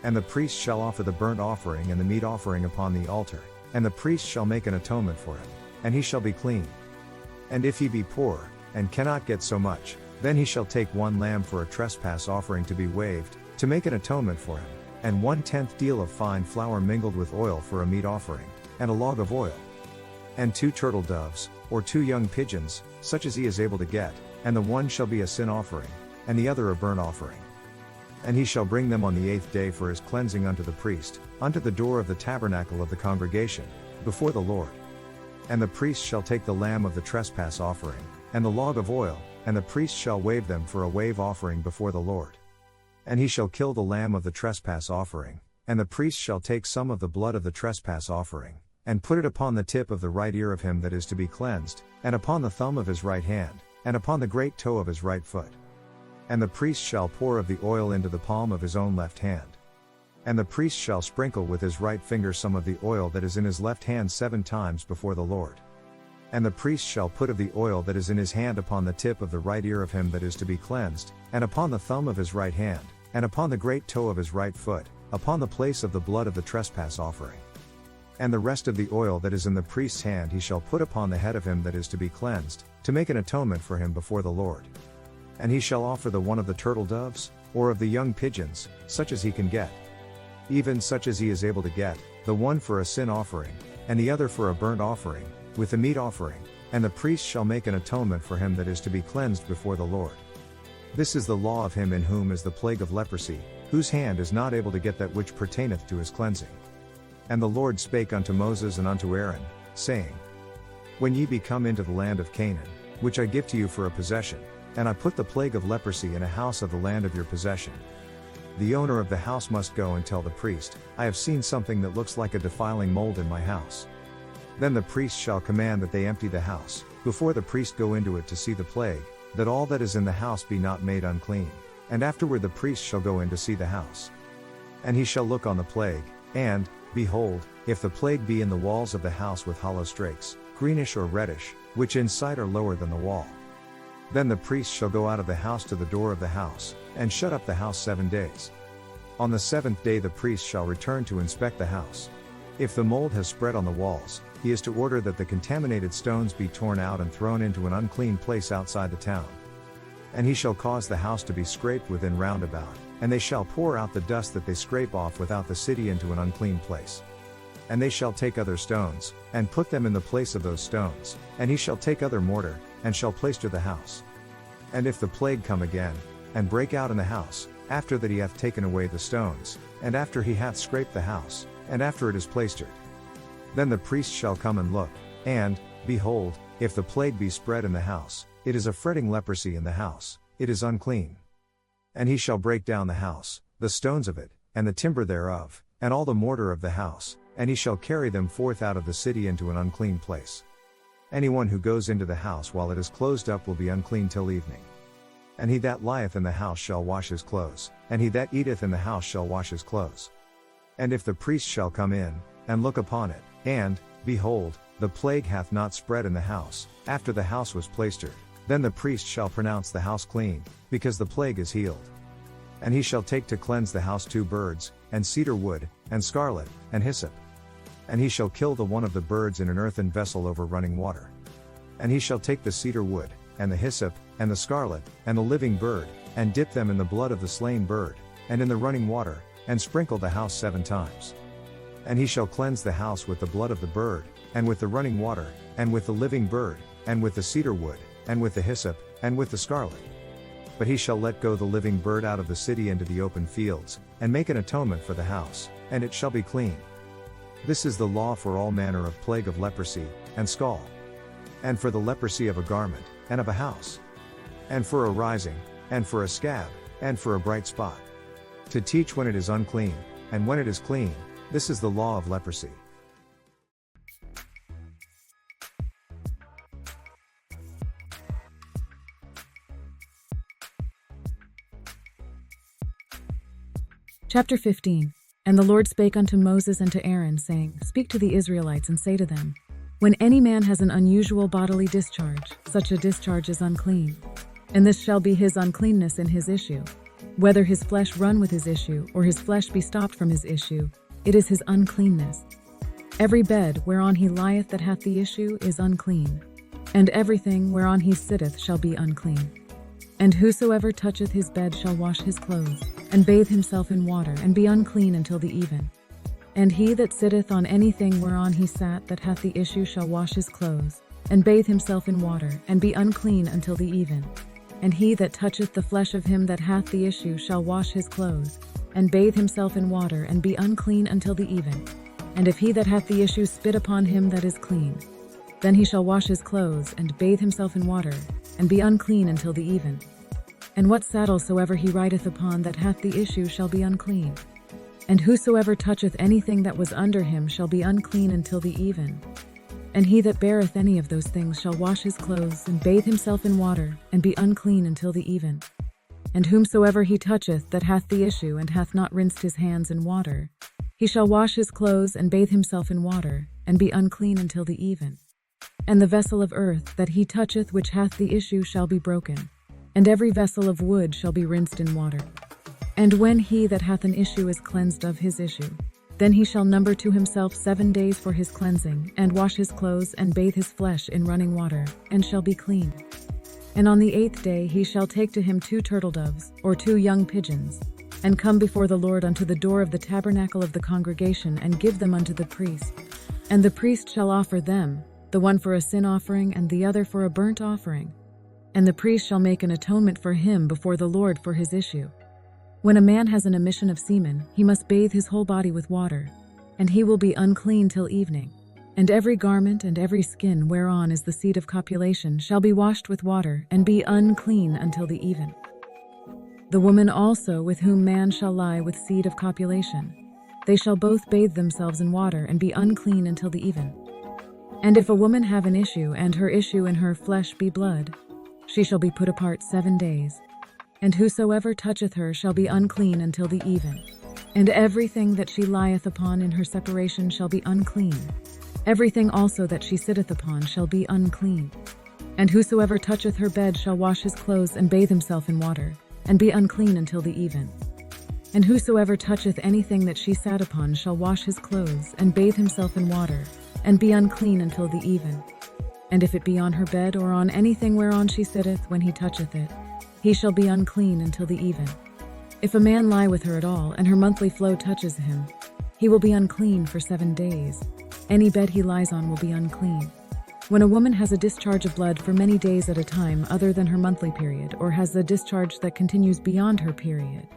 And the priest shall offer the burnt offering and the meat offering upon the altar, and the priest shall make an atonement for him, and he shall be clean. And if he be poor, and cannot get so much, then he shall take 1 lamb for a trespass offering to be waved, to make an atonement for him, and 1/10 deal of fine flour mingled with oil for a meat offering, and a log of oil. And 2 turtle doves, or 2 young pigeons, such as he is able to get, and the one shall be a sin offering, and the other a burnt offering. And he shall bring them on the 8th day for his cleansing unto the priest, unto the door of the tabernacle of the congregation, before the Lord. And the priest shall take the lamb of the trespass offering, and the log of oil, and the priest shall wave them for a wave offering before the Lord. And he shall kill the lamb of the trespass offering, and the priest shall take some of the blood of the trespass offering, and put it upon the tip of the right ear of him that is to be cleansed, and upon the thumb of his right hand, and upon the great toe of his right foot. And the priest shall pour of the oil into the palm of his own left hand. And the priest shall sprinkle with his right finger some of the oil that is in his left hand 7 times before the Lord. And the priest shall put of the oil that is in his hand upon the tip of the right ear of him that is to be cleansed, and upon the thumb of his right hand, and upon the great toe of his right foot, upon the place of the blood of the trespass offering. And the rest of the oil that is in the priest's hand he shall put upon the head of him that is to be cleansed, to make an atonement for him before the Lord. And he shall offer the one of the turtle doves, or of the young pigeons, such as he can get. Even such as he is able to get, the one for a sin offering, and the other for a burnt offering, with the meat offering, and the priest shall make an atonement for him that is to be cleansed before the Lord. This is the law of him in whom is the plague of leprosy, whose hand is not able to get that which pertaineth to his cleansing. And the Lord spake unto Moses and unto Aaron, saying, When ye be come into the land of Canaan, which I give to you for a possession, and I put the plague of leprosy in a house of the land of your possession, the owner of the house must go and tell the priest, I have seen something that looks like a defiling mold in my house. Then the priest shall command that they empty the house, before the priest go into it to see the plague, that all that is in the house be not made unclean, and afterward the priest shall go in to see the house. And he shall look on the plague, and, behold, if the plague be in the walls of the house with hollow strakes, greenish or reddish, which inside are lower than the wall, then the priest shall go out of the house to the door of the house, and shut up the house 7 days. On the 7th day the priest shall return to inspect the house. If the mold has spread on the walls, he is to order that the contaminated stones be torn out and thrown into an unclean place outside the town. And he shall cause the house to be scraped within round about, and they shall pour out the dust that they scrape off without the city into an unclean place. And they shall take other stones, and put them in the place of those stones, and he shall take other mortar, and shall plaister the house. And if the plague come again, and break out in the house, after that he hath taken away the stones, and after he hath scraped the house, and after it is plaistered, then the priest shall come and look, and, behold, if the plague be spread in the house, it is a fretting leprosy in the house, it is unclean. And he shall break down the house, the stones of it, and the timber thereof, and all the mortar of the house, and he shall carry them forth out of the city into an unclean place. Anyone who goes into the house while it is closed up will be unclean till evening. And he that lieth in the house shall wash his clothes, and he that eateth in the house shall wash his clothes. And if the priest shall come in, and look upon it, and, behold, the plague hath not spread in the house, after the house was plaistered, then the priest shall pronounce the house clean, because the plague is healed. And he shall take to cleanse the house 2 birds, and cedar wood, and scarlet, and hyssop. And he shall kill the one of the birds in an earthen vessel over running water. And he shall take the cedar wood, and the hyssop, and the scarlet, and the living bird, and dip them in the blood of the slain bird, and in the running water, and sprinkle the house 7 times. And he shall cleanse the house with the blood of the bird, and with the running water, and with the living bird, and with the cedar wood, and with the hyssop, and with the scarlet. But he shall let go the living bird out of the city into the open fields, and make an atonement for the house, and it shall be clean. This is the law for all manner of plague of leprosy, and scall. And for the leprosy of a garment, and of a house. And for a rising, and for a scab, and for a bright spot. To teach when it is unclean, and when it is clean, this is the law of leprosy. Chapter 15. And the Lord spake unto Moses and to Aaron, saying, Speak to the Israelites, and say to them, When any man has an unusual bodily discharge, such a discharge is unclean. And this shall be his uncleanness in his issue. Whether his flesh run with his issue, or his flesh be stopped from his issue, it is his uncleanness. Every bed whereon he lieth that hath the issue is unclean, and everything whereon he sitteth shall be unclean. And whosoever toucheth his bed shall wash his clothes, and bathe himself in water, and be unclean until the even. And he that sitteth on anything whereon he sat that hath the issue shall wash his clothes, and bathe himself in water, and be unclean until the even. And he that toucheth the flesh of him that hath the issue shall wash his clothes, and bathe himself in water, and be unclean until the even. And if he that hath the issue spit upon him that is clean, then he shall wash his clothes, and bathe himself in water, and be unclean until the even. And what saddle soever he rideth upon that hath the issue shall be unclean. And whosoever toucheth anything that was under him shall be unclean until the even. And he that beareth any of those things shall wash his clothes, and bathe himself in water, and be unclean until the even. And whomsoever he toucheth that hath the issue, and hath not rinsed his hands in water, he shall wash his clothes, and bathe himself in water, and be unclean until the even. And the vessel of earth that he toucheth which hath the issue shall be broken, and every vessel of wood shall be rinsed in water. And when he that hath an issue is cleansed of his issue, then he shall number to himself 7 days for his cleansing, and wash his clothes, and bathe his flesh in running water, and shall be clean. And on the 8th day he shall take to him 2 turtledoves, or 2 young pigeons, and come before the Lord unto the door of the tabernacle of the congregation, and give them unto the priest. And the priest shall offer them, the one for a sin offering, and the other for a burnt offering. And the priest shall make an atonement for him before the Lord for his issue. When a man has an emission of semen, he must bathe his whole body with water, and he will be unclean till evening. And every garment and every skin whereon is the seed of copulation shall be washed with water, and be unclean until the even. The woman also with whom man shall lie with seed of copulation, they shall both bathe themselves in water, and be unclean until the even. And if a woman have an issue, and her issue in her flesh be blood, she shall be put apart 7 days. And whosoever toucheth her shall be unclean until the even. And everything that she lieth upon in her separation shall be unclean. Everything also that she sitteth upon shall be unclean. And whosoever toucheth her bed shall wash his clothes, and bathe himself in water, and be unclean until the even. And whosoever toucheth anything that she sat upon shall wash his clothes, and bathe himself in water, and be unclean until the even. And if it be on her bed, or on anything whereon she sitteth when he toucheth it, He shall be unclean until the even. If a man lie with her at all, and her monthly flow touches him, he will be unclean for 7 days. Any bed he lies on will be unclean. When a woman has a discharge of blood for many days at a time other than her monthly period, or has the discharge that continues beyond her period,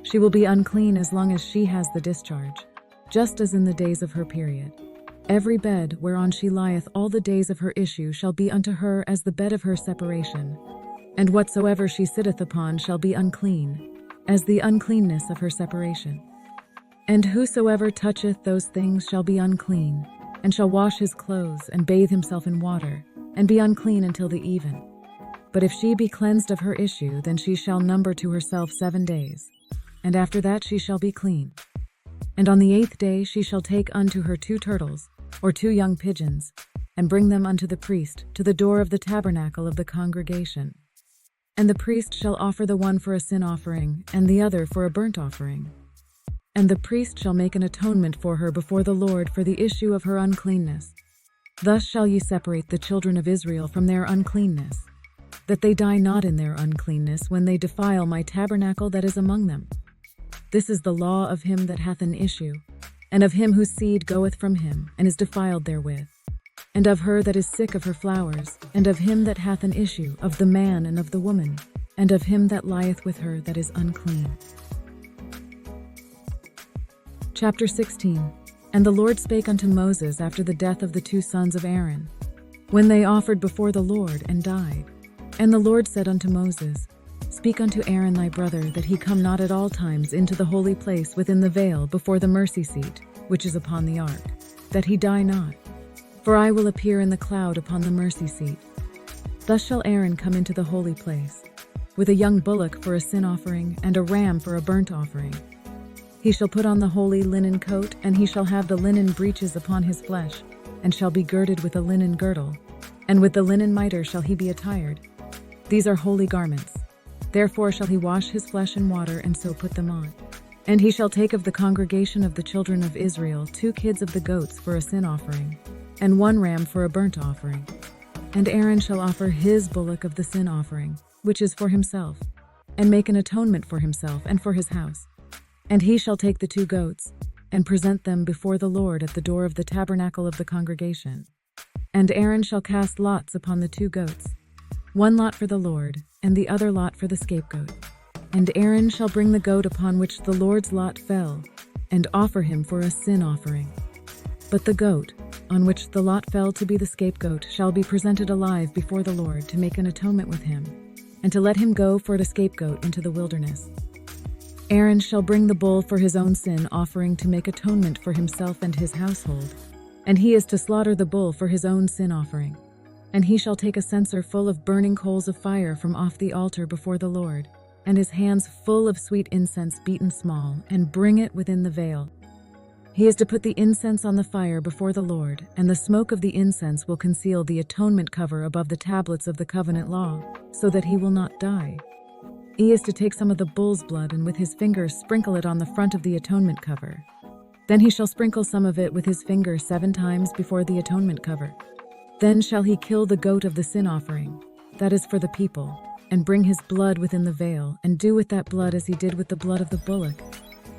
she will be unclean as long as she has the discharge, just as in the days of her period. Every bed whereon she lieth all the days of her issue shall be unto her as the bed of her separation, and whatsoever she sitteth upon shall be unclean, as the uncleanness of her separation. And whosoever toucheth those things shall be unclean, and shall wash his clothes, and bathe himself in water, and be unclean until the even. But if she be cleansed of her issue, then she shall number to herself 7 days, and after that she shall be clean. And on the 8th day she shall take unto her 2 turtles, or 2 young pigeons, and bring them unto the priest to the door of the tabernacle of the congregation. And the priest shall offer the one for a sin offering, and the other for a burnt offering. And the priest shall make an atonement for her before the Lord for the issue of her uncleanness. Thus shall ye separate the children of Israel from their uncleanness, that they die not in their uncleanness when they defile my tabernacle that is among them. This is the law of him that hath an issue, and of him whose seed goeth from him, and is defiled therewith, and of her that is sick of her flowers, and of him that hath an issue, of the man and of the woman, and of him that lieth with her that is unclean. Chapter 16. And the Lord spake unto Moses after the death of the 2 sons of Aaron, when they offered before the Lord and died. And the Lord said unto Moses, Speak unto Aaron thy brother, that he come not at all times into the holy place within the veil before the mercy seat, which is upon the ark, that he die not. For I will appear in the cloud upon the mercy seat. Thus shall Aaron come into the holy place, with a young bullock for a sin offering, and a ram for a burnt offering. He shall put on the holy linen coat, and he shall have the linen breeches upon his flesh, and shall be girded with a linen girdle, and with the linen mitre shall he be attired. These are holy garments. Therefore shall he wash his flesh in water, and so put them on. And he shall take of the congregation of the children of Israel 2 kids of the goats for a sin offering, and 1 ram for a burnt offering. And Aaron shall offer his bullock of the sin offering, which is for himself, and make an atonement for himself and for his house. And he shall take the 2 goats, and present them before the Lord at the door of the tabernacle of the congregation. And Aaron shall cast lots upon the 2 goats, 1 lot for the Lord, and the other lot for the scapegoat. And Aaron shall bring the goat upon which the Lord's lot fell, and offer him for a sin offering. But the goat, on which the lot fell to be the scapegoat, shall be presented alive before the Lord to make an atonement with him, and to let him go for the scapegoat into the wilderness. Aaron shall bring the bull for his own sin offering to make atonement for himself and his household, and he is to slaughter the bull for his own sin offering. And he shall take a censer full of burning coals of fire from off the altar before the Lord, and his hands full of sweet incense beaten small, and bring it within the veil. He is to put the incense on the fire before the Lord, and the smoke of the incense will conceal the atonement cover above the tablets of the covenant law, so that he will not die. He is to take some of the bull's blood, and with his fingers sprinkle it on the front of the atonement cover. Then he shall sprinkle some of it with his finger 7 times before the atonement cover. Then shall he kill the goat of the sin offering, that is for the people, and bring his blood within the veil, and do with that blood as he did with the blood of the bullock,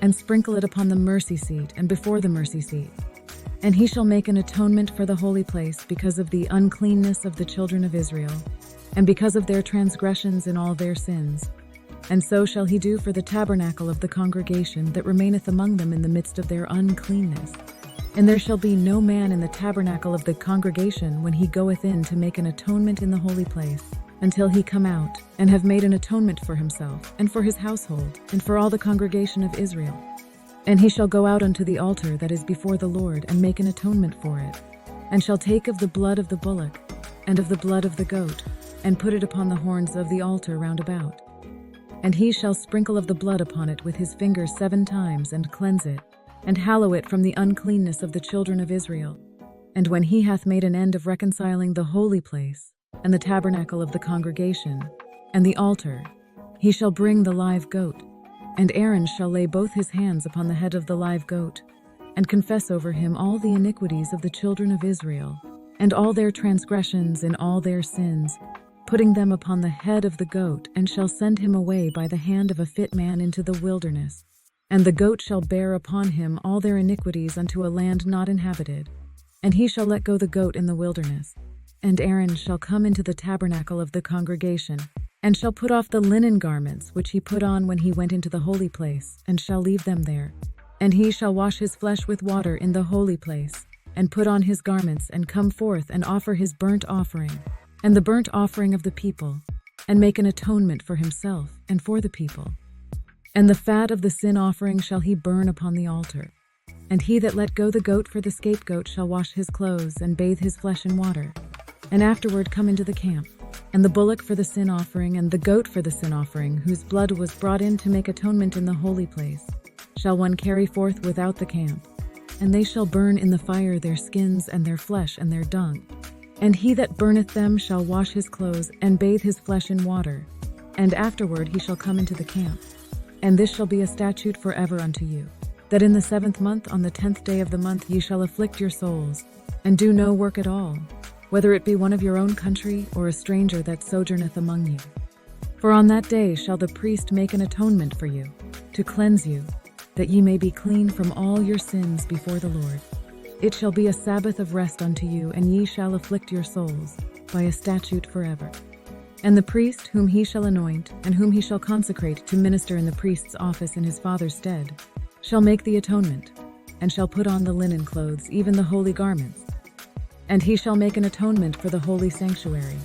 and sprinkle it upon the mercy seat and before the mercy seat. And he shall make an atonement for the holy place because of the uncleanness of the children of Israel, and because of their transgressions in all their sins. And so shall he do for the tabernacle of the congregation that remaineth among them in the midst of their uncleanness. And there shall be no man in the tabernacle of the congregation when he goeth in to make an atonement in the holy place, until he come out, and have made an atonement for himself, and for his household, and for all the congregation of Israel. And he shall go out unto the altar that is before the Lord, and make an atonement for it, and shall take of the blood of the bullock, and of the blood of the goat, and put it upon the horns of the altar round about. And he shall sprinkle of the blood upon it with his fingers 7 times, and cleanse it, and hallow it from the uncleanness of the children of Israel. And when he hath made an end of reconciling the holy place, and the tabernacle of the congregation, and the altar, he shall bring the live goat, and Aaron shall lay both his hands upon the head of the live goat, and confess over him all the iniquities of the children of Israel, and all their transgressions and all their sins, putting them upon the head of the goat, and shall send him away by the hand of a fit man into the wilderness. And the goat shall bear upon him all their iniquities unto a land not inhabited. And he shall let go the goat in the wilderness. And Aaron shall come into the tabernacle of the congregation, and shall put off the linen garments which he put on when he went into the holy place, and shall leave them there. And he shall wash his flesh with water in the holy place, and put on his garments, and come forth and offer his burnt offering, and the burnt offering of the people, and make an atonement for himself and for the people. And the fat of the sin offering shall he burn upon the altar. And he that let go the goat for the scapegoat shall wash his clothes, and bathe his flesh in water, and afterward come into the camp. And the bullock for the sin offering, and the goat for the sin offering, whose blood was brought in to make atonement in the holy place, shall one carry forth without the camp. And they shall burn in the fire their skins and their flesh and their dung. And he that burneth them shall wash his clothes, and bathe his flesh in water, and afterward he shall come into the camp. And this shall be a statute forever unto you, that in the 7th month, on the 10th day of the month, ye shall afflict your souls, and do no work at all, whether it be one of your own country, or a stranger that sojourneth among you. For on that day shall the priest make an atonement for you, to cleanse you, that ye may be clean from all your sins before the Lord. It shall be a Sabbath of rest unto you, and ye shall afflict your souls, by a statute forever. And the priest whom he shall anoint, and whom he shall consecrate to minister in the priest's office in his father's stead, shall make the atonement, and shall put on the linen clothes, even the holy garments. And he shall make an atonement for the holy sanctuary,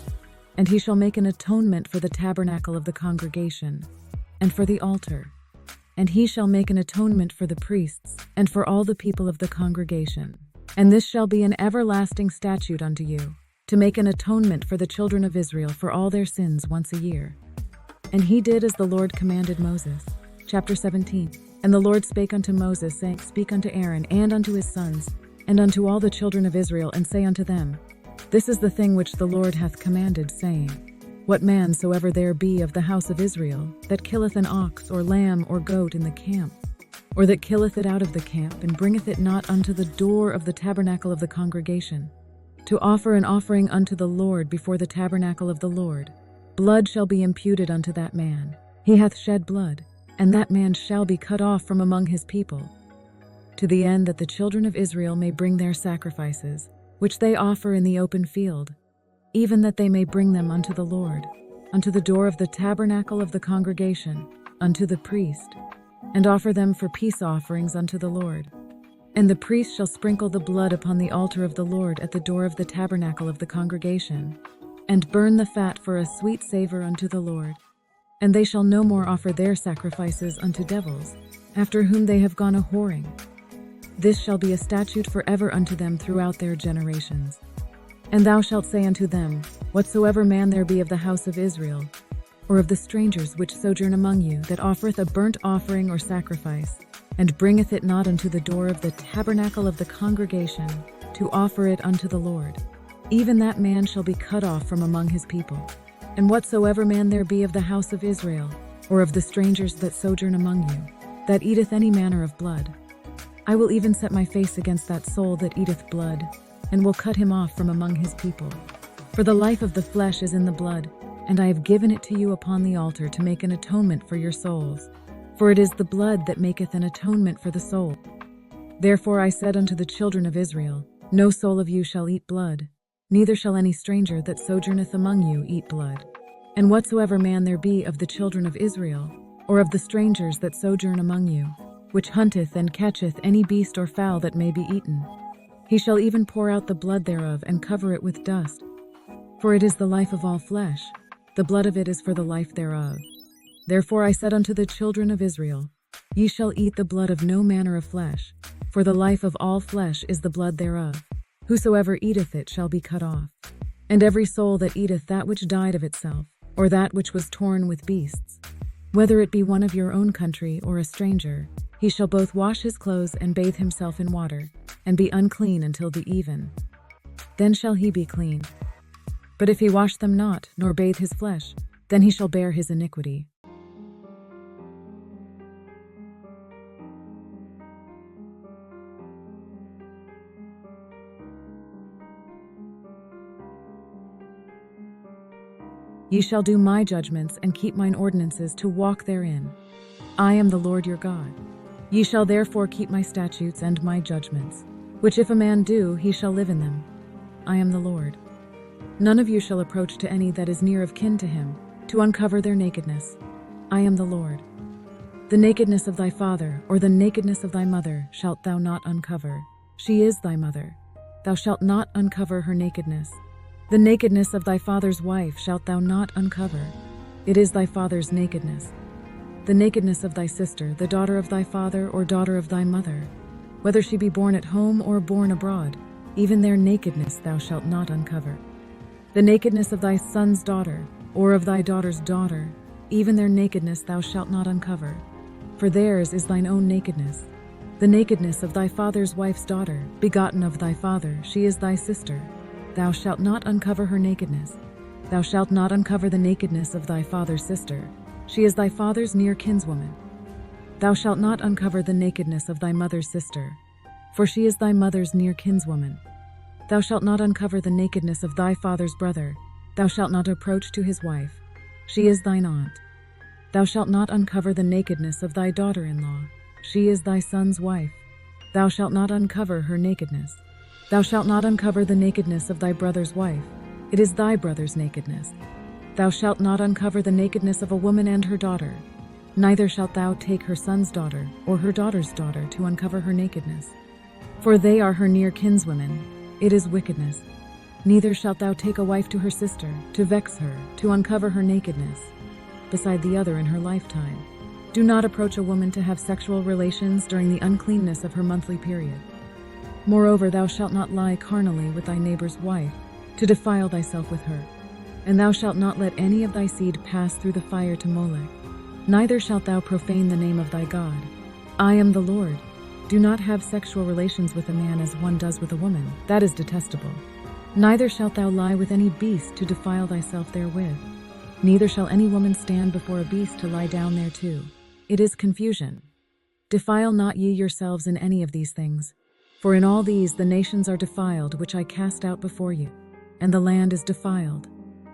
and he shall make an atonement for the tabernacle of the congregation, and for the altar. And he shall make an atonement for the priests, and for all the people of the congregation. And this shall be an everlasting statute unto you, to make an atonement for the children of Israel for all their sins once a year. And he did as the Lord commanded Moses. Chapter 17. And the Lord spake unto Moses, saying, Speak unto Aaron and unto his sons, and unto all the children of Israel, and say unto them, This is the thing which the Lord hath commanded, saying, What man soever there be of the house of Israel, that killeth an ox, or lamb, or goat in the camp, or that killeth it out of the camp, and bringeth it not unto the door of the tabernacle of the congregation, to offer an offering unto the Lord before the tabernacle of the Lord, blood shall be imputed unto that man. He hath shed blood, and that man shall be cut off from among his people, to the end that the children of Israel may bring their sacrifices, which they offer in the open field, even that they may bring them unto the Lord, unto the door of the tabernacle of the congregation, unto the priest, and offer them for peace offerings unto the Lord. And the priest shall sprinkle the blood upon the altar of the Lord at the door of the tabernacle of the congregation, and burn the fat for a sweet savor unto the Lord. And they shall no more offer their sacrifices unto devils, after whom they have gone a-whoring. This shall be a statute forever unto them throughout their generations. And thou shalt say unto them, Whatsoever man there be of the house of Israel, or of the strangers which sojourn among you, that offereth a burnt offering or sacrifice, and bringeth it not unto the door of the tabernacle of the congregation, to offer it unto the Lord, even that man shall be cut off from among his people. And whatsoever man there be of the house of Israel, or of the strangers that sojourn among you, that eateth any manner of blood, I will even set my face against that soul that eateth blood, and will cut him off from among his people. For the life of the flesh is in the blood, and I have given it to you upon the altar to make an atonement for your souls. For it is the blood that maketh an atonement for the soul. Therefore I said unto the children of Israel, No soul of you shall eat blood, neither shall any stranger that sojourneth among you eat blood. And whatsoever man there be of the children of Israel, or of the strangers that sojourn among you, which hunteth and catcheth any beast or fowl that may be eaten, he shall even pour out the blood thereof, and cover it with dust. For it is the life of all flesh, the blood of it is for the life thereof. Therefore I said unto the children of Israel, Ye shall eat the blood of no manner of flesh, for the life of all flesh is the blood thereof. Whosoever eateth it shall be cut off. And every soul that eateth that which died of itself, or that which was torn with beasts, whether it be one of your own country or a stranger, he shall both wash his clothes and bathe himself in water, and be unclean until the even. Then shall he be clean. But if he wash them not, nor bathe his flesh, then he shall bear his iniquity. Ye shall do my judgments and keep mine ordinances to walk therein. I am the Lord your God. Ye shall therefore keep my statutes and my judgments, which if a man do, he shall live in them. I am the Lord. None of you shall approach to any that is near of kin to him, to uncover their nakedness. I am the Lord. The nakedness of thy father, or the nakedness of thy mother, shalt thou not uncover. She is thy mother. Thou shalt not uncover her nakedness. The nakedness of thy father's wife shalt thou not uncover. It is thy father's nakedness. The nakedness of thy sister, the daughter of thy father or daughter of thy mother, whether she be born at home or born abroad, even their nakedness thou shalt not uncover. The nakedness of thy son's daughter, or of thy daughter's daughter, even their nakedness thou shalt not uncover, for theirs is thine own nakedness. The nakedness of thy father's wife's daughter, begotten of thy father, she is thy sister. Thou shalt not uncover her nakedness. Thou shalt not uncover the nakedness of thy father's sister. She is thy father's near kinswoman. Thou shalt not uncover the nakedness of thy mother's sister, for she is thy mother's near kinswoman. Thou shalt not uncover the nakedness of thy father's brother. Thou shalt not approach to his wife. She is thine aunt. Thou shalt not uncover the nakedness of thy daughter-in-law. She is thy son's wife. Thou shalt not uncover her nakedness. Thou shalt not uncover the nakedness of thy brother's wife. It is thy brother's nakedness. Thou shalt not uncover the nakedness of a woman and her daughter. Neither shalt thou take her son's daughter or her daughter's daughter to uncover her nakedness. For they are her near kinswomen. It is wickedness. Neither shalt thou take a wife to her sister, to vex her, to uncover her nakedness, beside the other in her lifetime. Do not approach a woman to have sexual relations during the uncleanness of her monthly period. Moreover, thou shalt not lie carnally with thy neighbor's wife, to defile thyself with her. And thou shalt not let any of thy seed pass through the fire to Molech. Neither shalt thou profane the name of thy God. I am the Lord. Do not have sexual relations with a man as one does with a woman. That is detestable. Neither shalt thou lie with any beast to defile thyself therewith. Neither shall any woman stand before a beast to lie down thereto. It is confusion. Defile not ye yourselves in any of these things. For in all these the nations are defiled, which I cast out before you, and the land is defiled.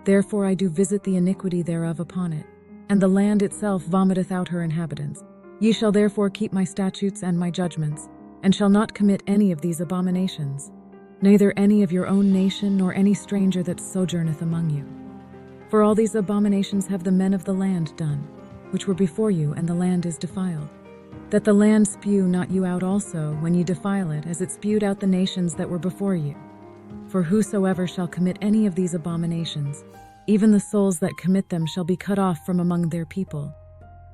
Therefore I do visit the iniquity thereof upon it, and the land itself vomiteth out her inhabitants. Ye shall therefore keep my statutes and my judgments, and shall not commit any of these abominations, neither any of your own nation, nor any stranger that sojourneth among you. For all these abominations have the men of the land done, which were before you, and the land is defiled. That the land spew not you out also, when ye defile it, as it spewed out the nations that were before you. For whosoever shall commit any of these abominations, even the souls that commit them shall be cut off from among their people.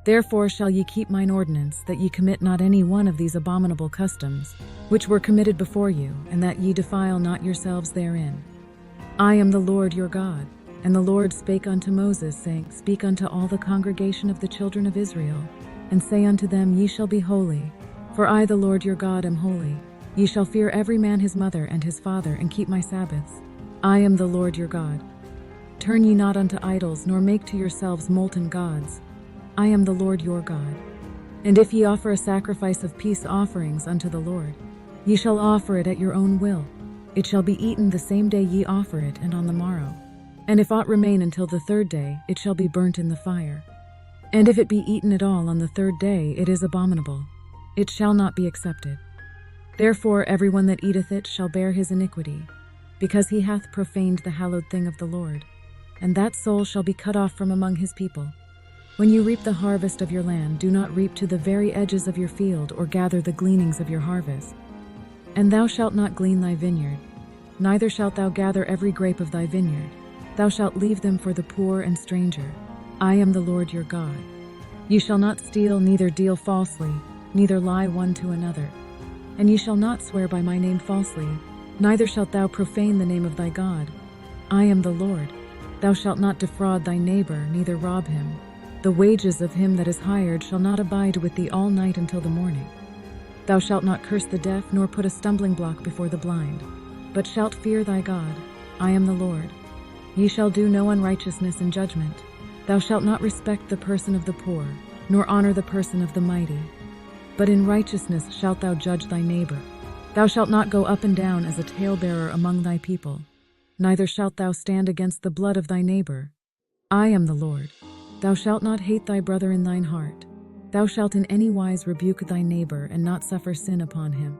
Therefore shall ye keep mine ordinance, that ye commit not any one of these abominable customs, which were committed before you, and that ye defile not yourselves therein. I am the Lord your God. And the Lord spake unto Moses, saying, Speak unto all the congregation of the children of Israel, and say unto them, Ye shall be holy, for I the Lord your God am holy. Ye shall fear every man his mother and his father, and keep my Sabbaths. I am the Lord your God. Turn ye not unto idols, nor make to yourselves molten gods. I am the Lord your God. And if ye offer a sacrifice of peace offerings unto the Lord, ye shall offer it at your own will. It shall be eaten the same day ye offer it, and on the morrow. And if aught remain until the third day, it shall be burnt in the fire. And if it be eaten at all on the third day, it is abominable. It shall not be accepted. Therefore every one that eateth it shall bear his iniquity, because he hath profaned the hallowed thing of the Lord. And that soul shall be cut off from among his people. When you reap the harvest of your land, do not reap to the very edges of your field, or gather the gleanings of your harvest. And thou shalt not glean thy vineyard, neither shalt thou gather every grape of thy vineyard. Thou shalt leave them for the poor and stranger. I am the Lord your God. Ye shall not steal, neither deal falsely, neither lie one to another. And ye shall not swear by my name falsely, neither shalt thou profane the name of thy God. I am the Lord. Thou shalt not defraud thy neighbor, neither rob him. The wages of him that is hired shall not abide with thee all night until the morning. Thou shalt not curse the deaf, nor put a stumbling block before the blind, but shalt fear thy God. I am the Lord. Ye shall do no unrighteousness in judgment. Thou shalt not respect the person of the poor, nor honor the person of the mighty. But in righteousness shalt thou judge thy neighbor. Thou shalt not go up and down as a talebearer among thy people, neither shalt thou stand against the blood of thy neighbor. I am the Lord. Thou shalt not hate thy brother in thine heart. Thou shalt in any wise rebuke thy neighbor, and not suffer sin upon him.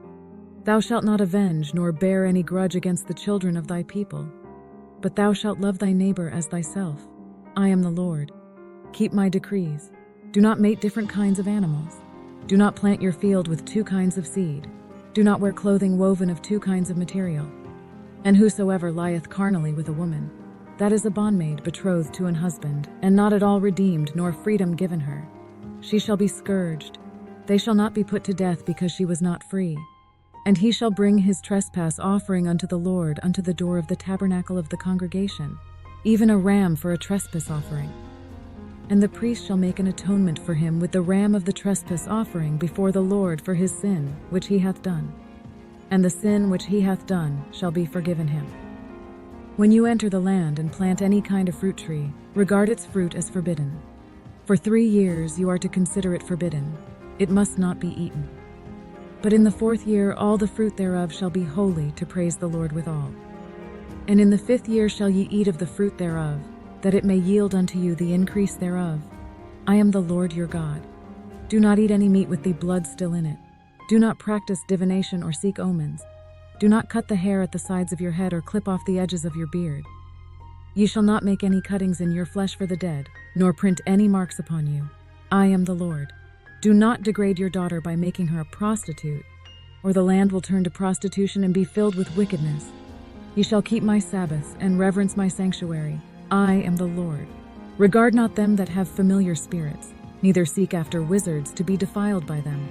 Thou shalt not avenge, nor bear any grudge against the children of thy people. But thou shalt love thy neighbor as thyself. I am the Lord. Keep my decrees. Do not mate different kinds of animals. Do not plant your field with two kinds of seed. Do not wear clothing woven of two kinds of material. And whosoever lieth carnally with a woman, that is a bondmaid betrothed to an husband, and not at all redeemed, nor freedom given her. She shall be scourged. They shall not be put to death because she was not free. And he shall bring his trespass offering unto the Lord unto the door of the tabernacle of the congregation, even a ram for a trespass offering. And the priest shall make an atonement for him with the ram of the trespass offering before the Lord for his sin which he hath done. And the sin which he hath done shall be forgiven him. When you enter the land and plant any kind of fruit tree, regard its fruit as forbidden. For 3 years you are to consider it forbidden. It must not be eaten. But in the 4th year all the fruit thereof shall be holy, to praise the Lord withal. And in the 5th year shall ye eat of the fruit thereof, that it may yield unto you the increase thereof. I am the Lord your God. Do not eat any meat with the blood still in it. Do not practice divination or seek omens. Do not cut the hair at the sides of your head or clip off the edges of your beard. Ye shall not make any cuttings in your flesh for the dead, nor print any marks upon you. I am the Lord. Do not degrade your daughter by making her a prostitute, or the land will turn to prostitution and be filled with wickedness. Ye shall keep my Sabbaths and reverence my sanctuary. I am the Lord. Regard not them that have familiar spirits, neither seek after wizards to be defiled by them.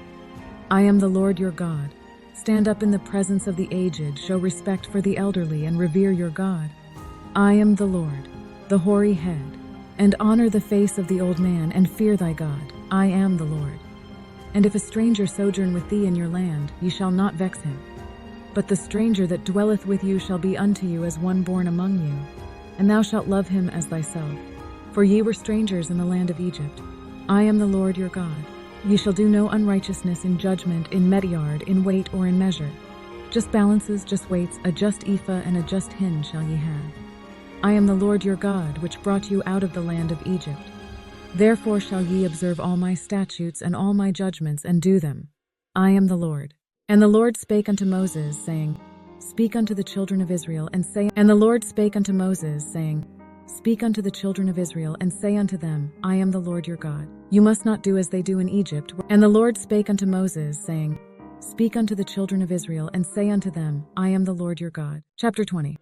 I am the Lord your God. Stand up in the presence of the aged, show respect for the elderly, and revere your God. I am the Lord, the hoary head, and honor the face of the old man, and fear thy God. I am the Lord. And if a stranger sojourn with thee in your land, ye shall not vex him. But the stranger that dwelleth with you shall be unto you as one born among you, and thou shalt love him as thyself. For ye were strangers in the land of Egypt. I am the Lord your God. Ye shall do no unrighteousness in judgment, in metyard, in weight, or in measure. Just balances, just weights, a just ephah, and a just hin shall ye have. I am the Lord your God, which brought you out of the land of Egypt. Therefore shall ye observe all my statutes and all my judgments, and do them. I am the Lord. And the Lord spake unto Moses, saying, Speak unto the children of Israel, and say, And the Lord spake unto Moses, saying, Speak unto the children of Israel, and say unto them, I am the Lord your God. You must not do as they do in Egypt. And the Lord spake unto Moses, saying, Speak unto the children of Israel, and say unto them, I am the Lord your God. Chapter 20.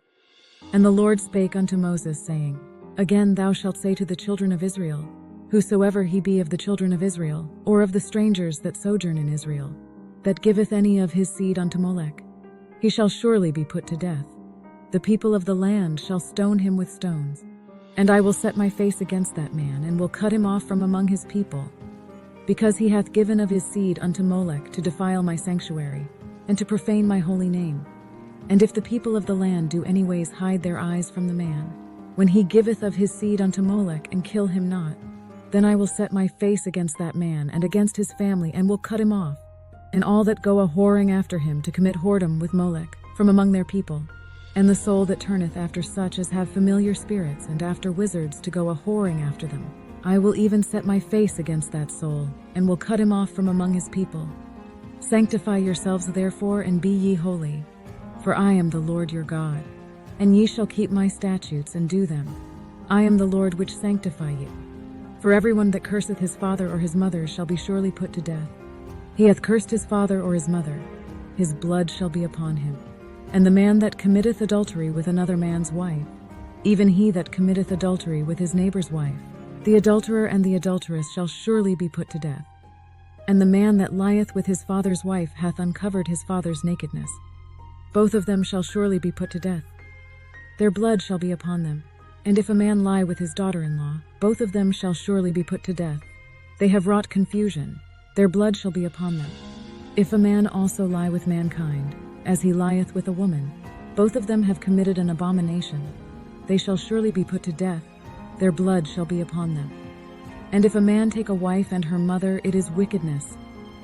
And the Lord spake unto Moses, saying, Again thou shalt say to the children of Israel, Whosoever he be of the children of Israel, or of the strangers that sojourn in Israel, that giveth any of his seed unto Molech, he shall surely be put to death. The people of the land shall stone him with stones. And I will set my face against that man, and will cut him off from among his people, because he hath given of his seed unto Molech to defile my sanctuary, and to profane my holy name. And if the people of the land do anyways hide their eyes from the man, when he giveth of his seed unto Molech, and kill him not, then I will set my face against that man, and against his family, and will cut him off, and all that go a-whoring after him to commit whoredom with Molech, from among their people. And the soul that turneth after such as have familiar spirits, and after wizards to go a-whoring after them, I will even set my face against that soul, and will cut him off from among his people. Sanctify yourselves therefore, and be ye holy, for I am the Lord your God. And ye shall keep my statutes, and do them. I am the Lord which sanctify you. For everyone that curseth his father or his mother shall be surely put to death. He hath cursed his father or his mother, his blood shall be upon him. And the man that committeth adultery with another man's wife, even he that committeth adultery with his neighbor's wife, the adulterer and the adulteress shall surely be put to death. And the man that lieth with his father's wife hath uncovered his father's nakedness. Both of them shall surely be put to death. Their blood shall be upon them. And if a man lie with his daughter-in-law, both of them shall surely be put to death. They have wrought confusion. Their blood shall be upon them. If a man also lie with mankind, as he lieth with a woman, both of them have committed an abomination. They shall surely be put to death. Their blood shall be upon them. And if a man take a wife and her mother, it is wickedness.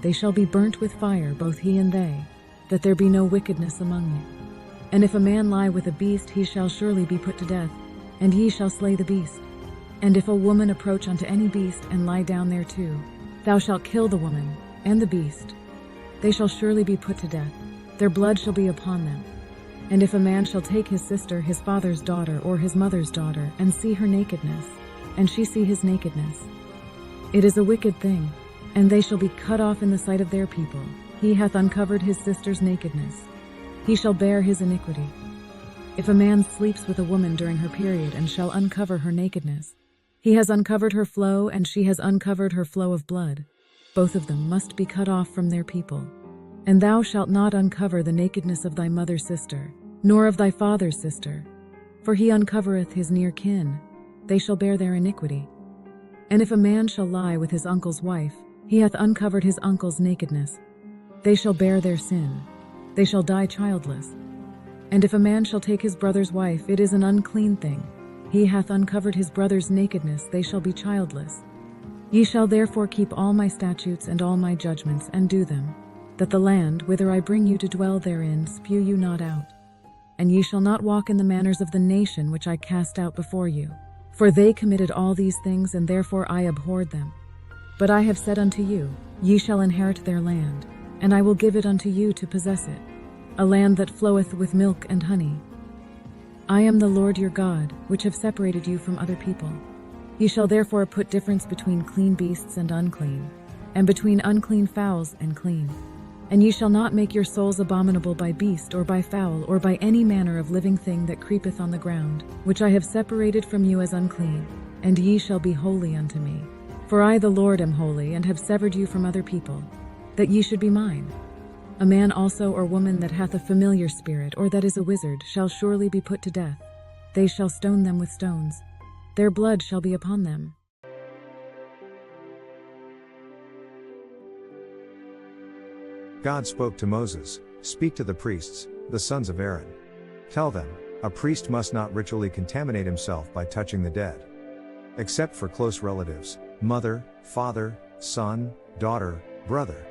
They shall be burnt with fire, both he and they, that there be no wickedness among you. And if a man lie with a beast, he shall surely be put to death, and ye shall slay the beast. And if a woman approach unto any beast and lie down thereto, thou shalt kill the woman and the beast. They shall surely be put to death. Their blood shall be upon them. And if a man shall take his sister, his father's daughter, or his mother's daughter, and see her nakedness, and she see his nakedness, it is a wicked thing, and they shall be cut off in the sight of their people. He hath uncovered his sister's nakedness. He shall bear his iniquity. If a man sleeps with a woman during her period and shall uncover her nakedness, he has uncovered her flow, and she has uncovered her flow of blood. Both of them must be cut off from their people. And thou shalt not uncover the nakedness of thy mother's sister, nor of thy father's sister, for he uncovereth his near kin. They shall bear their iniquity. And if a man shall lie with his uncle's wife, he hath uncovered his uncle's nakedness. They shall bear their sin. They shall die childless. And if a man shall take his brother's wife, it is an unclean thing. He hath uncovered his brother's nakedness. They shall be childless. Ye shall therefore keep all my statutes and all my judgments, and do them, that the land, whither I bring you to dwell therein, spew you not out. And ye shall not walk in the manners of the nation which I cast out before you. For they committed all these things, and therefore I abhorred them. But I have said unto you, ye shall inherit their land, and I will give it unto you to possess it, a land that floweth with milk and honey. I am the Lord your God, which have separated you from other people. Ye shall therefore put difference between clean beasts and unclean, and between unclean fowls and clean. And ye shall not make your souls abominable by beast, or by fowl, or by any manner of living thing that creepeth on the ground, which I have separated from you as unclean, and ye shall be holy unto me. For I the Lord am holy, and have severed you from other people, that ye should be mine. A man also or woman that hath a familiar spirit, or that is a wizard, shall surely be put to death. They shall stone them with stones. Their blood shall be upon them. God spoke to Moses, "Speak to the priests, the sons of Aaron. Tell them, a priest must not ritually contaminate himself by touching the dead. Except for close relatives, mother, father, son, daughter, brother,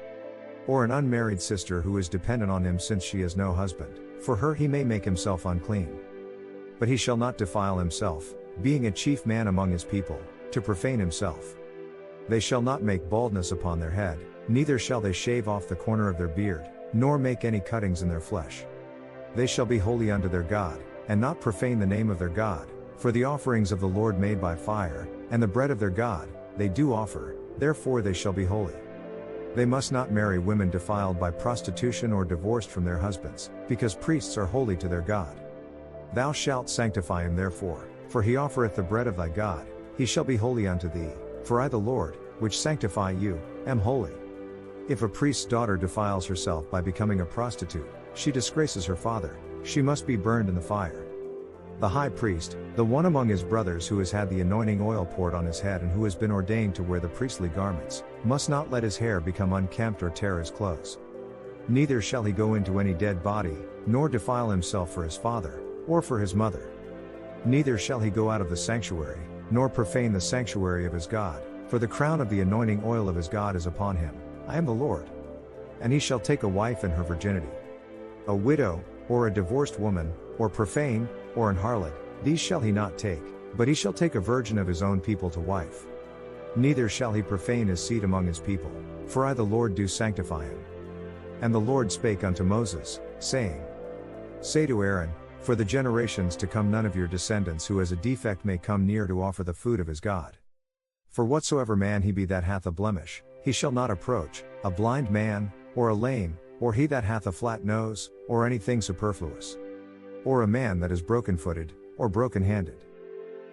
or an unmarried sister who is dependent on him since she has no husband. For her he may make himself unclean. But he shall not defile himself, being a chief man among his people, to profane himself. They shall not make baldness upon their head, neither shall they shave off the corner of their beard, nor make any cuttings in their flesh. They shall be holy unto their God, and not profane the name of their God, for the offerings of the Lord made by fire, and the bread of their God, they do offer, therefore they shall be holy. They must not marry women defiled by prostitution or divorced from their husbands, because priests are holy to their God. Thou shalt sanctify him therefore, for he offereth the bread of thy God, he shall be holy unto thee, for I the Lord, which sanctify you, am holy. If a priest's daughter defiles herself by becoming a prostitute, she disgraces her father, she must be burned in the fire. The high priest, the one among his brothers who has had the anointing oil poured on his head and who has been ordained to wear the priestly garments, must not let his hair become unkempt or tear his clothes. Neither shall he go into any dead body, nor defile himself for his father, or for his mother. Neither shall he go out of the sanctuary, nor profane the sanctuary of his God, for the crown of the anointing oil of his God is upon him. I am the Lord. And he shall take a wife in her virginity. A widow, or a divorced woman, or profane, or an harlot, these shall he not take, but he shall take a virgin of his own people to wife. Neither shall he profane his seed among his people, for I the Lord do sanctify him. And the Lord spake unto Moses, saying, Say to Aaron, for the generations to come none of your descendants who has a defect may come near to offer the food of his God. For whatsoever man he be that hath a blemish, he shall not approach, a blind man, or a lame, or he that hath a flat nose, or anything superfluous. Or a man that is broken-footed, or broken-handed,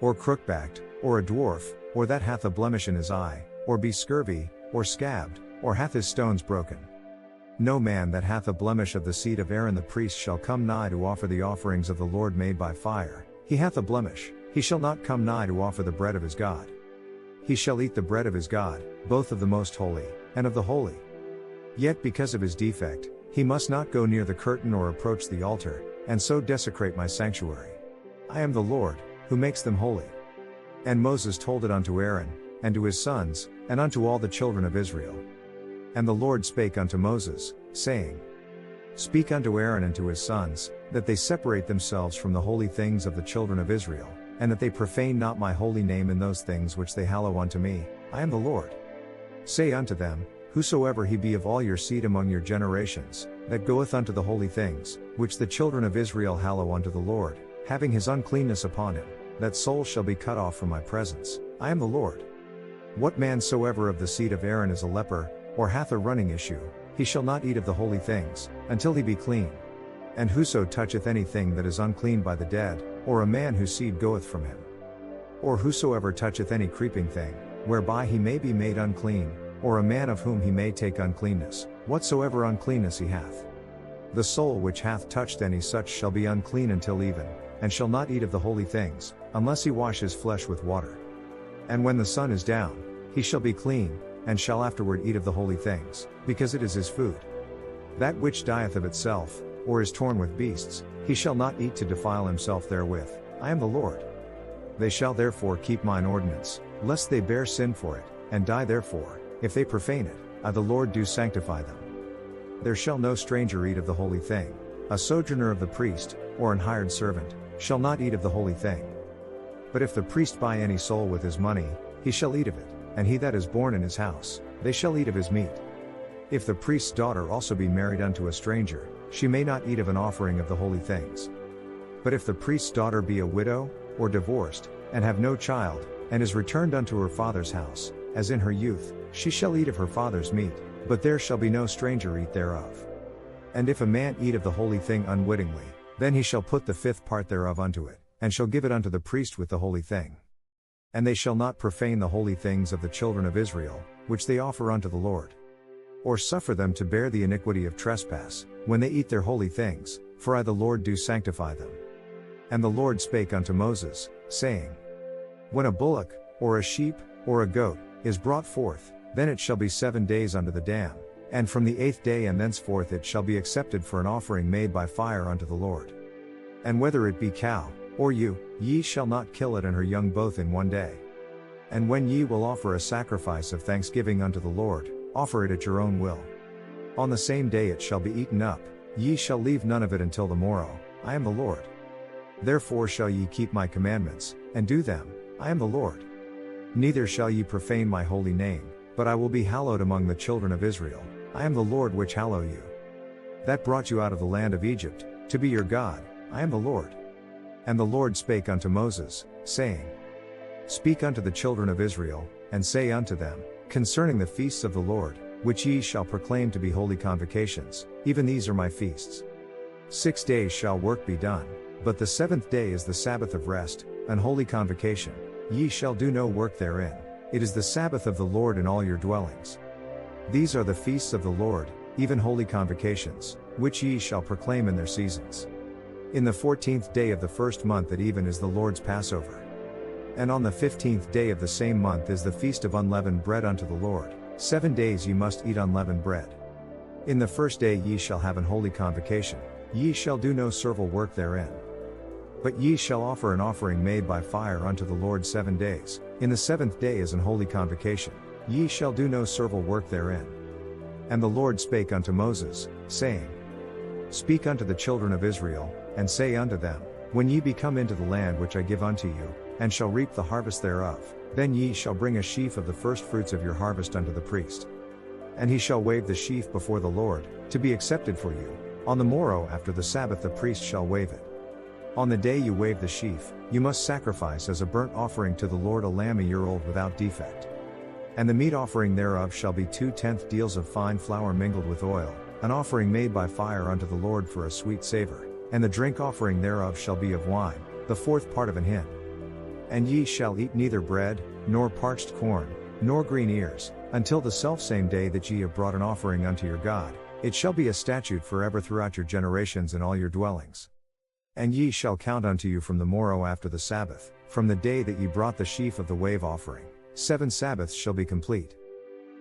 or crook-backed, or a dwarf, or that hath a blemish in his eye, or be scurvy, or scabbed, or hath his stones broken. No man that hath a blemish of the seed of Aaron the priest shall come nigh to offer the offerings of the Lord made by fire. He hath a blemish, he shall not come nigh to offer the bread of his God. He shall eat the bread of his God, both of the most holy, and of the holy. Yet because of his defect, he must not go near the curtain or approach the altar, and so desecrate my sanctuary. I am the Lord, who makes them holy. And Moses told it unto Aaron, and to his sons, and unto all the children of Israel. And the Lord spake unto Moses, saying, Speak unto Aaron and to his sons, that they separate themselves from the holy things of the children of Israel, and that they profane not my holy name in those things which they hallow unto me. I am the Lord. Say unto them, whosoever he be of all your seed among your generations, that goeth unto the holy things, which the children of Israel hallow unto the Lord, having his uncleanness upon him, that soul shall be cut off from my presence. I am the Lord. What man soever of the seed of Aaron is a leper, or hath a running issue, he shall not eat of the holy things, until he be clean. And whoso toucheth anything that is unclean by the dead, or a man whose seed goeth from him, or whosoever toucheth any creeping thing, whereby he may be made unclean, or a man of whom he may take uncleanness, whatsoever uncleanness he hath. The soul which hath touched any such shall be unclean until even, and shall not eat of the holy things, unless he wash his flesh with water. And when the sun is down, he shall be clean, and shall afterward eat of the holy things, because it is his food. That which dieth of itself, or is torn with beasts, he shall not eat to defile himself therewith. I am the Lord. They shall therefore keep mine ordinance, lest they bear sin for it, and die therefore, if they profane it. I the Lord do sanctify them. There shall no stranger eat of the holy thing, a sojourner of the priest, or an hired servant, shall not eat of the holy thing. But if the priest buy any soul with his money, he shall eat of it, and he that is born in his house, they shall eat of his meat. If the priest's daughter also be married unto a stranger, she may not eat of an offering of the holy things. But if the priest's daughter be a widow, or divorced, and have no child, and is returned unto her father's house, as in her youth, she shall eat of her father's meat, but there shall be no stranger eat thereof. And if a man eat of the holy thing unwittingly, then he shall put the fifth part thereof unto it, and shall give it unto the priest with the holy thing. And they shall not profane the holy things of the children of Israel, which they offer unto the Lord, or suffer them to bear the iniquity of trespass, when they eat their holy things, for I the Lord do sanctify them. And the Lord spake unto Moses, saying, When a bullock, or a sheep, or a goat, is brought forth, then it shall be 7 days unto the dam, and from the 8th day and thenceforth it shall be accepted for an offering made by fire unto the Lord. And whether it be cow, or ewe, ye shall not kill it and her young both in 1 day. And when ye will offer a sacrifice of thanksgiving unto the Lord, offer it at your own will. On the same day it shall be eaten up, ye shall leave none of it until the morrow. I am the Lord. Therefore shall ye keep my commandments, and do them. I am the Lord. Neither shall ye profane my holy name, but I will be hallowed among the children of Israel. I am the Lord which hallow you. That brought you out of the land of Egypt, to be your God. I am the Lord. And the Lord spake unto Moses, saying, Speak unto the children of Israel, and say unto them, Concerning the feasts of the Lord, which ye shall proclaim to be holy convocations, even these are my feasts. 6 days shall work be done, but the 7th day is the Sabbath of rest, an holy convocation. Ye shall do no work therein. It is the Sabbath of the Lord in all your dwellings. These are the feasts of the Lord, even holy convocations, which ye shall proclaim in their seasons. In the 14th day of the first month at even is the Lord's Passover. And on the 15th day of the same month is the feast of unleavened bread unto the Lord. 7 days ye must eat unleavened bread. In the first day ye shall have an holy convocation. Ye shall do no servile work therein. But ye shall offer an offering made by fire unto the Lord 7 days. In the 7th day is an holy convocation. Ye shall do no servile work therein. And the Lord spake unto Moses, saying, Speak unto the children of Israel, and say unto them, When ye be come into the land which I give unto you, and shall reap the harvest thereof, then ye shall bring a sheaf of the firstfruits of your harvest unto the priest. And he shall wave the sheaf before the Lord, to be accepted for you. On the morrow after the Sabbath the priest shall wave it. On the day you wave the sheaf, you must sacrifice as a burnt offering to the Lord a lamb a year old without defect. And the meat offering thereof shall be 2/10 deals of fine flour mingled with oil, an offering made by fire unto the Lord for a sweet savor, and the drink offering thereof shall be of wine, the 4th part of an hin. And ye shall eat neither bread, nor parched corn, nor green ears, until the selfsame day that ye have brought an offering unto your God. It shall be a statute forever throughout your generations in all your dwellings. And ye shall count unto you from the morrow after the Sabbath, from the day that ye brought the sheaf of the wave offering. 7 Sabbaths shall be complete.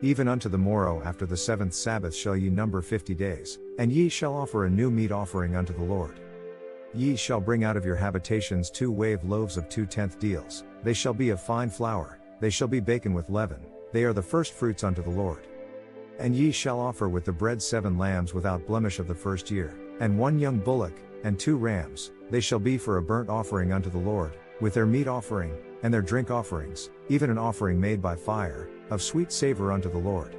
Even unto the morrow after the 7th Sabbath shall ye number 50 days, and ye shall offer a new meat offering unto the Lord. Ye shall bring out of your habitations 2 wave loaves of 2/10 deals, they shall be of fine flour, they shall be baken with leaven, they are the firstfruits unto the Lord. And ye shall offer with the bread 7 lambs without blemish of the first year, and 1 young bullock, and 2 rams, they shall be for a burnt offering unto the Lord. with their meat offering, and their drink offerings, even an offering made by fire, of sweet savor unto the Lord.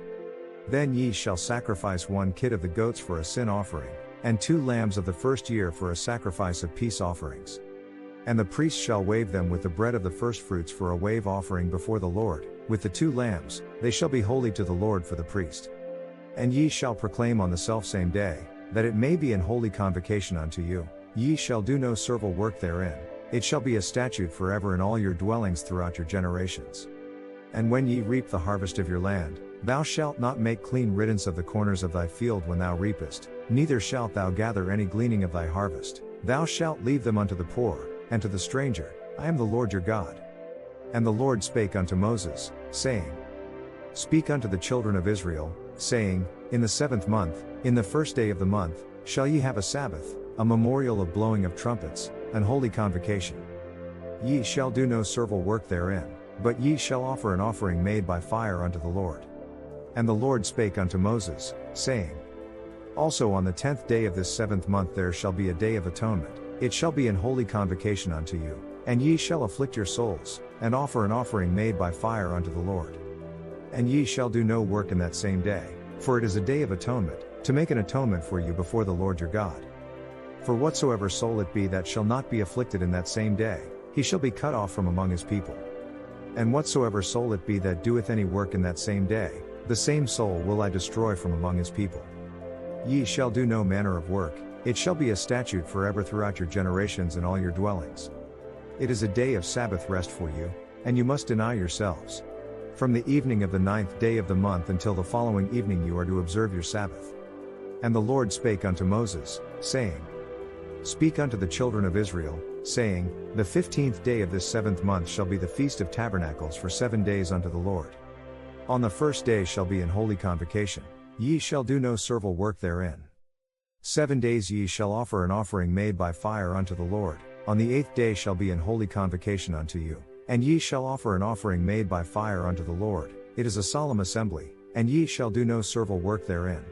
Then ye shall sacrifice 1 kid of the goats for a sin offering, and 2 lambs of the first year for a sacrifice of peace offerings. And the priest shall wave them with the bread of the firstfruits for a wave offering before the Lord, with the 2 lambs, they shall be holy to the Lord for the priest. And ye shall proclaim on the selfsame day, that it may be an holy convocation unto you, ye shall do no servile work therein, it shall be a statute forever in all your dwellings throughout your generations. And when ye reap the harvest of your land, thou shalt not make clean riddance of the corners of thy field when thou reapest, neither shalt thou gather any gleaning of thy harvest, thou shalt leave them unto the poor, and to the stranger, I am the Lord your God. And the Lord spake unto Moses, saying, Speak unto the children of Israel, saying, In the 7th month, in the 1st day of the month, shall ye have a Sabbath, a memorial of blowing of trumpets, an holy convocation. Ye shall do no servile work therein, but ye shall offer an offering made by fire unto the Lord. And the Lord spake unto Moses, saying, Also on the 10th day of this 7th month there shall be a day of atonement, it shall be an holy convocation unto you, and ye shall afflict your souls, and offer an offering made by fire unto the Lord. And ye shall do no work in that same day, for it is a day of atonement, to make an atonement for you before the Lord your God. For whatsoever soul it be that shall not be afflicted in that same day, he shall be cut off from among his people. And whatsoever soul it be that doeth any work in that same day, the same soul will I destroy from among his people. Ye shall do no manner of work, it shall be a statute forever throughout your generations in all your dwellings. It is a day of Sabbath rest for you, and you must deny yourselves. From the evening of the 9th day of the month until the following evening you are to observe your Sabbath. And the Lord spake unto Moses, saying, Speak unto the children of Israel, saying, The 15th day of this 7th month shall be the Feast of Tabernacles for 7 days unto the Lord. On the 1st day shall be an holy convocation, ye shall do no servile work therein. 7 days ye shall offer an offering made by fire unto the Lord, on the 8th day shall be an holy convocation unto you, and ye shall offer an offering made by fire unto the Lord, it is a solemn assembly, and ye shall do no servile work therein.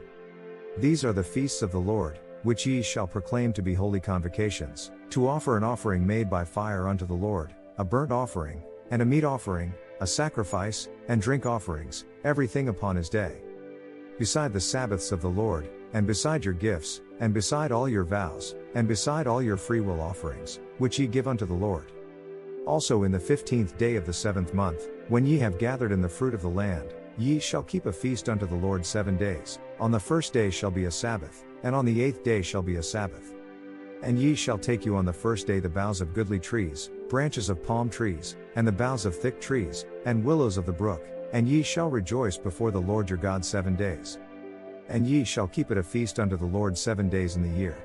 These are the feasts of the Lord, which ye shall proclaim to be holy convocations, to offer an offering made by fire unto the Lord, a burnt offering, and a meat offering, a sacrifice, and drink offerings, everything upon his day. Beside the Sabbaths of the Lord, and beside your gifts, and beside all your vows, and beside all your freewill offerings, which ye give unto the Lord. Also in the 15th day of the 7th month, when ye have gathered in the fruit of the land, ye shall keep a feast unto the Lord 7 days, on the 1st day shall be a Sabbath, and on the 8th day shall be a Sabbath. And ye shall take you on the 1st day the boughs of goodly trees, branches of palm trees, and the boughs of thick trees, and willows of the brook, and ye shall rejoice before the Lord your God 7 days. And ye shall keep it a feast unto the Lord 7 days in the year.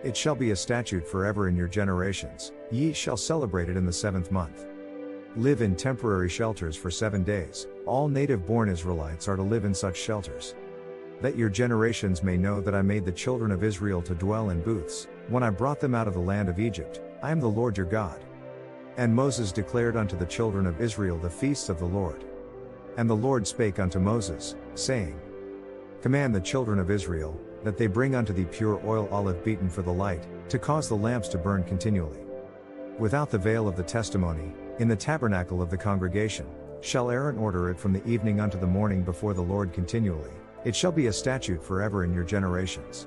It shall be a statute forever in your generations, ye shall celebrate it in the 7th month. Live in temporary shelters for 7 days, all native-born Israelites are to live in such shelters. That your generations may know that I made the children of Israel to dwell in booths, when I brought them out of the land of Egypt, I am the Lord your God. And Moses declared unto the children of Israel the feasts of the Lord. And the Lord spake unto Moses, saying, Command the children of Israel, that they bring unto thee pure oil olive beaten for the light, to cause the lamps to burn continually. Without the veil of the testimony, in the tabernacle of the congregation, shall Aaron order it from the evening unto the morning before the Lord continually, it shall be a statute forever in your generations.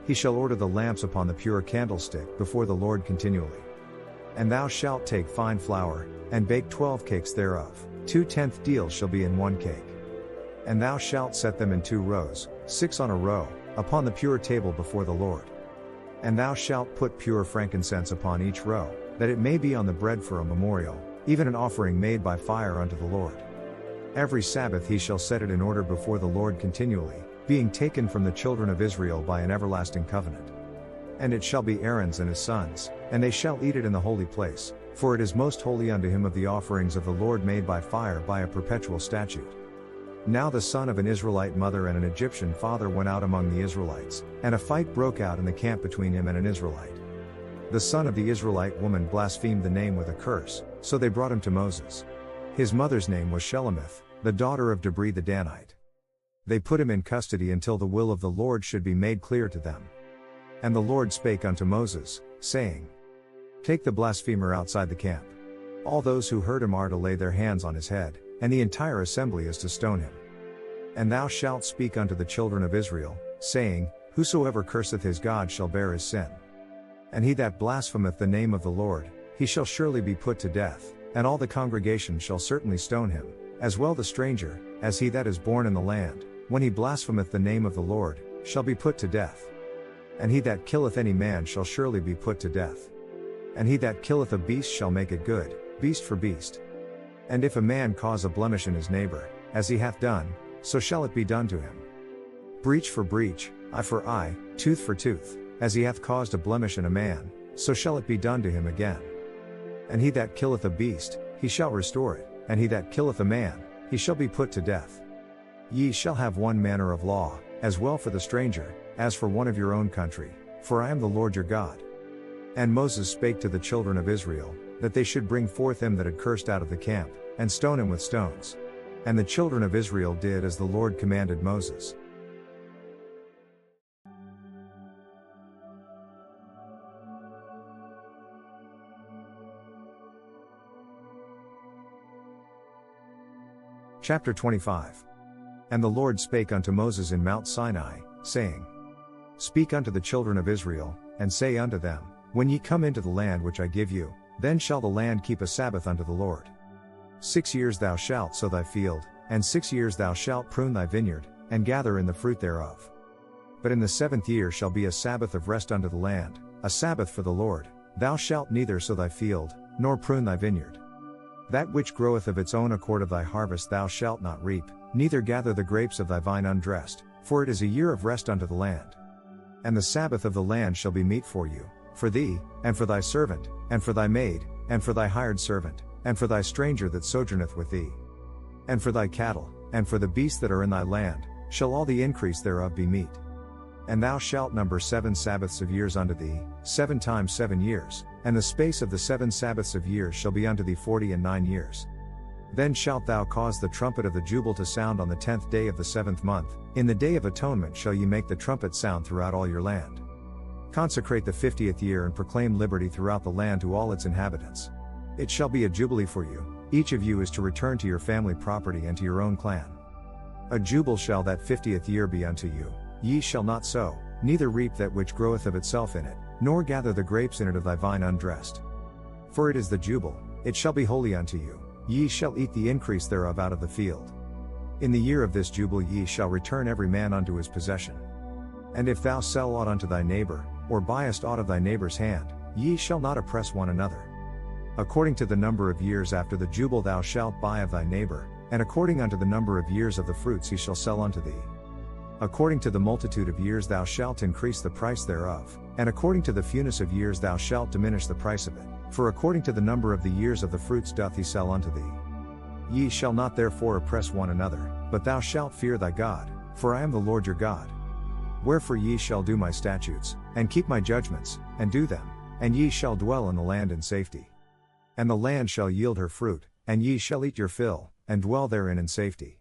He shall order the lamps upon the pure candlestick before the Lord continually. And thou shalt take fine flour, and bake 12 cakes thereof, 2/10 deals shall be in 1 cake. And thou shalt set them in 2 rows, 6 on a row, upon the pure table before the Lord. And thou shalt put pure frankincense upon each row, that it may be on the bread for a memorial, even an offering made by fire unto the Lord. Every Sabbath he shall set it in order before the Lord continually, being taken from the children of Israel by an everlasting covenant. And it shall be Aaron's and his sons, and they shall eat it in the holy place, for it is most holy unto him of the offerings of the Lord made by fire by a perpetual statute. Now the son of an Israelite mother and an Egyptian father went out among the Israelites, and a fight broke out in the camp between him and an Israelite. The son of the Israelite woman blasphemed the name with a curse, so they brought him to Moses. His mother's name was Shelemith, the daughter of Debri the Danite. They put him in custody until the will of the Lord should be made clear to them. And the Lord spake unto Moses, saying, Take the blasphemer outside the camp. All those who heard him are to lay their hands on his head, and the entire assembly is to stone him. And thou shalt speak unto the children of Israel, saying, Whosoever curseth his God shall bear his sin. And he that blasphemeth the name of the Lord, he shall surely be put to death, and all the congregation shall certainly stone him, as well the stranger, as he that is born in the land, when he blasphemeth the name of the Lord, shall be put to death. And he that killeth any man shall surely be put to death. And he that killeth a beast shall make it good, beast for beast. And if a man cause a blemish in his neighbor, as he hath done, so shall it be done to him. Breach for breach, eye for eye, tooth for tooth, as he hath caused a blemish in a man, so shall it be done to him again. And he that killeth a beast, he shall restore it, and he that killeth a man, he shall be put to death. Ye shall have one manner of law, as well for the stranger, as for one of your own country, for I am the Lord your God. And Moses spake to the children of Israel, that they should bring forth him that had cursed out of the camp, and stone him with stones. And the children of Israel did as the Lord commanded Moses. Chapter 25. And the Lord spake unto Moses in Mount Sinai, saying, Speak unto the children of Israel, and say unto them, When ye come into the land which I give you, then shall the land keep a Sabbath unto the Lord. 6 years thou shalt sow thy field, and 6 years thou shalt prune thy vineyard, and gather in the fruit thereof. But in the 7th year shall be a Sabbath of rest unto the land, a Sabbath for the Lord. Thou shalt neither sow thy field, nor prune thy vineyard. That which groweth of its own accord of thy harvest thou shalt not reap, neither gather the grapes of thy vine undressed, for it is a year of rest unto the land. And the Sabbath of the land shall be meat for you, for thee, and for thy servant, and for thy maid, and for thy hired servant, and for thy stranger that sojourneth with thee. And for thy cattle, and for the beasts that are in thy land, shall all the increase thereof be meat. And thou shalt number 7 Sabbaths of years unto thee, 7 times 7 years, and the space of the 7 Sabbaths of years shall be unto thee 49 years. Then shalt thou cause the trumpet of the jubile to sound on the 10th day of the 7th month, in the day of atonement shall ye make the trumpet sound throughout all your land. Consecrate the 50th year and proclaim liberty throughout the land to all its inhabitants. It shall be a jubilee for you, each of you is to return to your family property and to your own clan. A jubile shall that 50th year be unto you, ye shall not sow, neither reap that which groweth of itself in it, nor gather the grapes in it of thy vine undressed. For it is the jubile, it shall be holy unto you, ye shall eat the increase thereof out of the field. In the year of this jubile ye shall return every man unto his possession. And if thou sell aught unto thy neighbor, or buyest aught of thy neighbor's hand, ye shall not oppress one another. According to the number of years after the jubile thou shalt buy of thy neighbor, and according unto the number of years of the fruits he shall sell unto thee. According to the multitude of years thou shalt increase the price thereof, and according to the fewness of years thou shalt diminish the price of it, for according to the number of the years of the fruits doth he sell unto thee. Ye shall not therefore oppress one another, but thou shalt fear thy God, for I am the Lord your God. Wherefore ye shall do my statutes, and keep my judgments, and do them, and ye shall dwell in the land in safety. And the land shall yield her fruit, and ye shall eat your fill, and dwell therein in safety.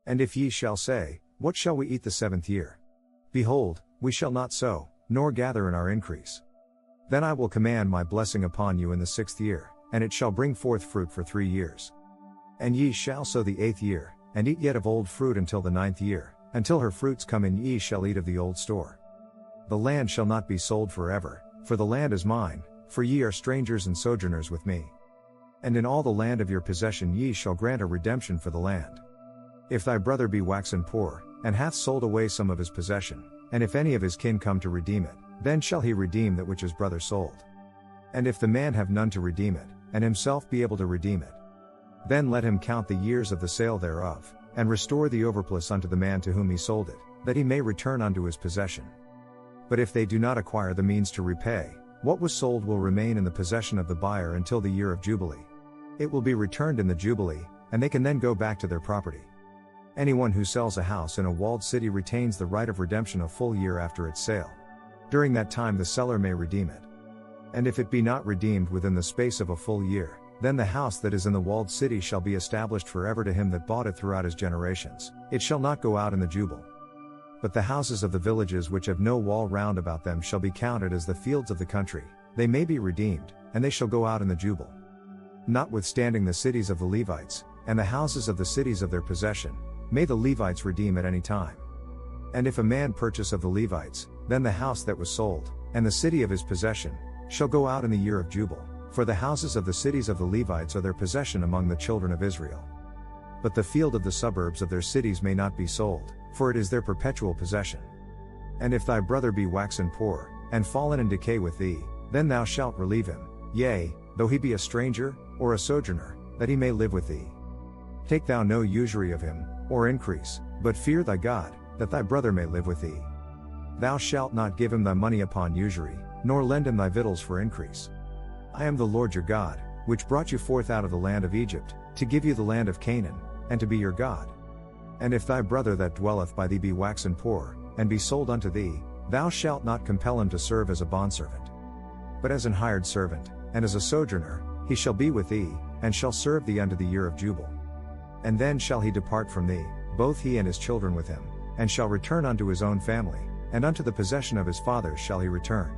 And if ye shall say, What shall we eat the 7th year? Behold, we shall not sow, nor gather in our increase. Then I will command my blessing upon you in the 6th year, and it shall bring forth fruit for 3 years. And ye shall sow the 8th year, and eat yet of old fruit until the 9th year, until her fruits come in ye shall eat of the old store. The land shall not be sold forever, for the land is mine, for ye are strangers and sojourners with me. And in all the land of your possession ye shall grant a redemption for the land. If thy brother be waxen poor, and hath sold away some of his possession, and if any of his kin come to redeem it, then shall he redeem that which his brother sold. And if the man have none to redeem it, and himself be able to redeem it, then let him count the years of the sale thereof, and restore the overplus unto the man to whom he sold it, that he may return unto his possession. But if they do not acquire the means to repay, what was sold will remain in the possession of the buyer until the year of Jubilee. It will be returned in the Jubilee, and they can then go back to their property. Anyone who sells a house in a walled city retains the right of redemption a full year after its sale. During that time the seller may redeem it. And if it be not redeemed within the space of a full year, then the house that is in the walled city shall be established forever to him that bought it throughout his generations, it shall not go out in the Jubile. But the houses of the villages which have no wall round about them shall be counted as the fields of the country, they may be redeemed, and they shall go out in the jubile. Notwithstanding the cities of the Levites, and the houses of the cities of their possession, may the Levites redeem at any time. And if a man purchase of the Levites, then the house that was sold, and the city of his possession, shall go out in the year of jubile, for the houses of the cities of the Levites are their possession among the children of Israel. But the field of the suburbs of their cities may not be sold, for it is their perpetual possession. And if thy brother be waxen poor, and fallen in decay with thee, then thou shalt relieve him, yea, though he be a stranger, or a sojourner, that he may live with thee. Take thou no usury of him, or increase, but fear thy God, that thy brother may live with thee. Thou shalt not give him thy money upon usury, nor lend him thy victuals for increase. I am the Lord your God, which brought you forth out of the land of Egypt, to give you the land of Canaan, and to be your God. And if thy brother that dwelleth by thee be waxen poor, and be sold unto thee, thou shalt not compel him to serve as a bondservant. But as an hired servant, and as a sojourner, he shall be with thee, and shall serve thee unto the year of jubile. And then shall he depart from thee, both he and his children with him, and shall return unto his own family, and unto the possession of his fathers shall he return.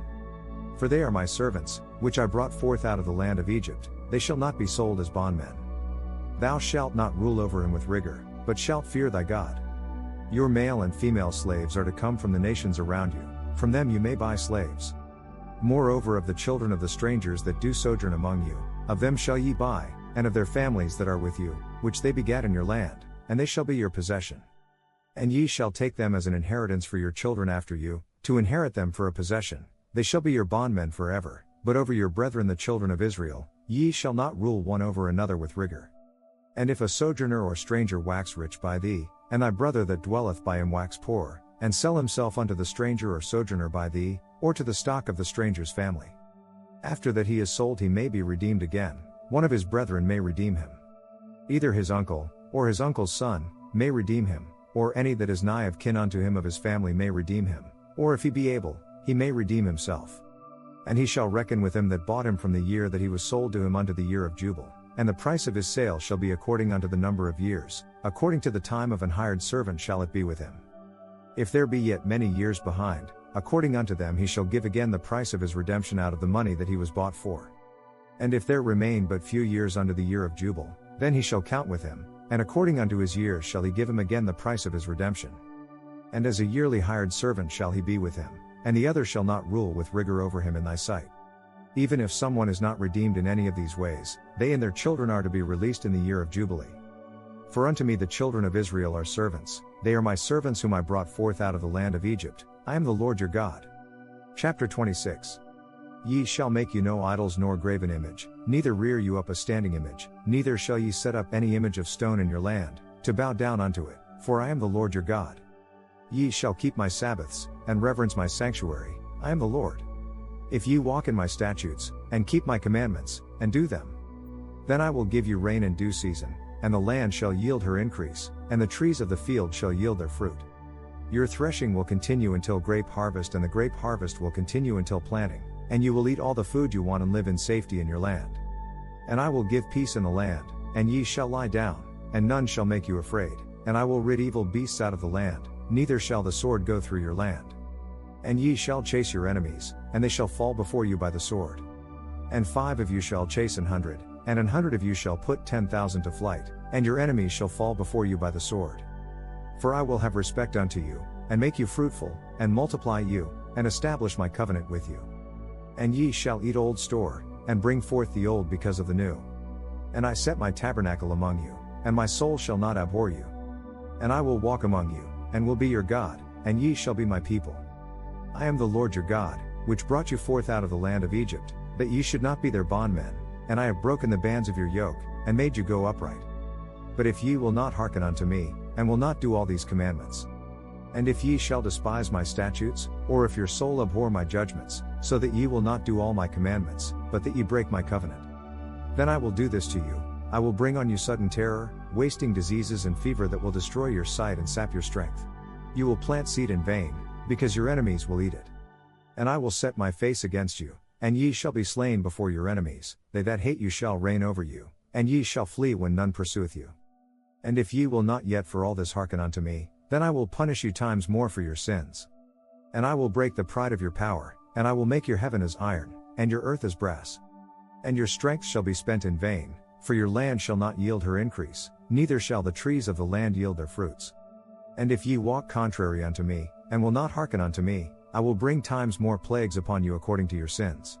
For they are my servants, which I brought forth out of the land of Egypt, they shall not be sold as bondmen. Thou shalt not rule over him with rigor, but shalt fear thy God. Your male and female slaves are to come from the nations around you, from them you may buy slaves. Moreover, of the children of the strangers that do sojourn among you, of them shall ye buy, and of their families that are with you, which they begat in your land, and they shall be your possession. And ye shall take them as an inheritance for your children after you, to inherit them for a possession, they shall be your bondmen forever, but over your brethren the children of Israel, ye shall not rule one over another with rigor. And if a sojourner or stranger wax rich by thee, and thy brother that dwelleth by him wax poor, and sell himself unto the stranger or sojourner by thee, or to the stock of the stranger's family. After that he is sold he may be redeemed again, one of his brethren may redeem him. Either his uncle, or his uncle's son, may redeem him, or any that is nigh of kin unto him of his family may redeem him, or if he be able, he may redeem himself. And he shall reckon with him that bought him from the year that he was sold to him unto the year of jubile, and the price of his sale shall be according unto the number of years, according to the time of an hired servant shall it be with him. If there be yet many years behind, according unto them he shall give again the price of his redemption out of the money that he was bought for. And if there remain but few years unto the year of jubile, then he shall count with him, and according unto his years shall he give him again the price of his redemption. And as a yearly hired servant shall he be with him, and the other shall not rule with rigor over him in thy sight. Even if someone is not redeemed in any of these ways, they and their children are to be released in the year of Jubilee. For unto me the children of Israel are servants, they are my servants whom I brought forth out of the land of Egypt, I am the Lord your God. Chapter 26. Ye shall make you no idols nor graven image, neither rear you up a standing image, neither shall ye set up any image of stone in your land, to bow down unto it, for I am the Lord your God. Ye shall keep my Sabbaths, and reverence my sanctuary, I am the Lord. If ye walk in my statutes, and keep my commandments, and do them, then I will give you rain in due season, and the land shall yield her increase, and the trees of the field shall yield their fruit. Your threshing will continue until grape harvest, and the grape harvest will continue until planting, and you will eat all the food you want and live in safety in your land. And I will give peace in the land, and ye shall lie down, and none shall make you afraid, and I will rid evil beasts out of the land, neither shall the sword go through your land. And ye shall chase your enemies, and they shall fall before you by the sword. And 5 of you shall chase 100, and 100 of you shall put 10,000 to flight, and your enemies shall fall before you by the sword. For I will have respect unto you, and make you fruitful, and multiply you, and establish my covenant with you. And ye shall eat old store, and bring forth the old because of the new. And I set my tabernacle among you, and my soul shall not abhor you. And I will walk among you, and will be your God, and ye shall be my people. I am the Lord your God, which brought you forth out of the land of Egypt, that ye should not be their bondmen, and I have broken the bands of your yoke, and made you go upright. But if ye will not hearken unto me, and will not do all these commandments, and if ye shall despise my statutes, or if your soul abhor my judgments, so that ye will not do all my commandments, but that ye break my covenant, then I will do this to you, I will bring on you sudden terror, wasting diseases and fever that will destroy your sight and sap your strength. You will plant seed in vain, because your enemies will eat it. And I will set my face against you, and ye shall be slain before your enemies, they that hate you shall reign over you, and ye shall flee when none pursueth you. And if ye will not yet for all this hearken unto me, then I will punish you times more for your sins. And I will break the pride of your power, and I will make your heaven as iron, and your earth as brass. And your strength shall be spent in vain, for your land shall not yield her increase, neither shall the trees of the land yield their fruits. And if ye walk contrary unto me, and will not hearken unto me, I will bring times more plagues upon you according to your sins.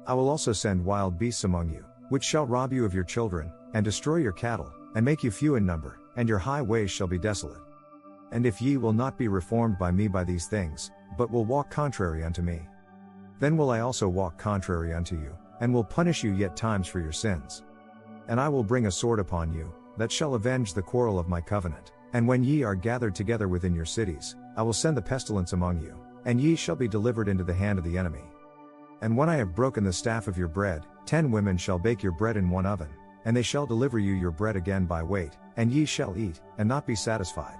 I will also send wild beasts among you, which shall rob you of your children, and destroy your cattle, and make you few in number, and your highways shall be desolate. And if ye will not be reformed by me by these things, but will walk contrary unto me, then will I also walk contrary unto you, and will punish you yet times for your sins. And I will bring a sword upon you, that shall avenge the quarrel of my covenant, and when ye are gathered together within your cities, I will send the pestilence among you, and ye shall be delivered into the hand of the enemy. And when I have broken the staff of your bread, 10 women shall bake your bread in one oven, and they shall deliver you your bread again by weight, and ye shall eat, and not be satisfied.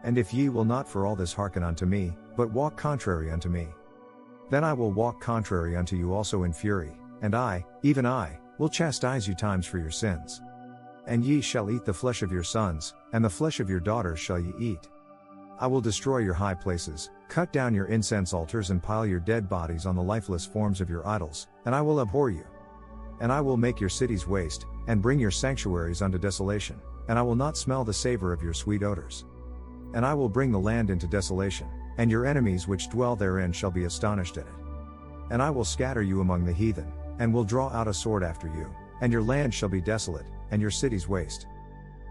And if ye will not for all this hearken unto me, but walk contrary unto me, then I will walk contrary unto you also in fury, and I, even I, will chastise you times for your sins. And ye shall eat the flesh of your sons, and the flesh of your daughters shall ye eat. I will destroy your high places, cut down your incense altars and pile your dead bodies on the lifeless forms of your idols, and I will abhor you. And I will make your cities waste, and bring your sanctuaries unto desolation, and I will not smell the savor of your sweet odors. And I will bring the land into desolation, and your enemies which dwell therein shall be astonished at it. And I will scatter you among the heathen, and will draw out a sword after you, and your land shall be desolate, and your cities waste.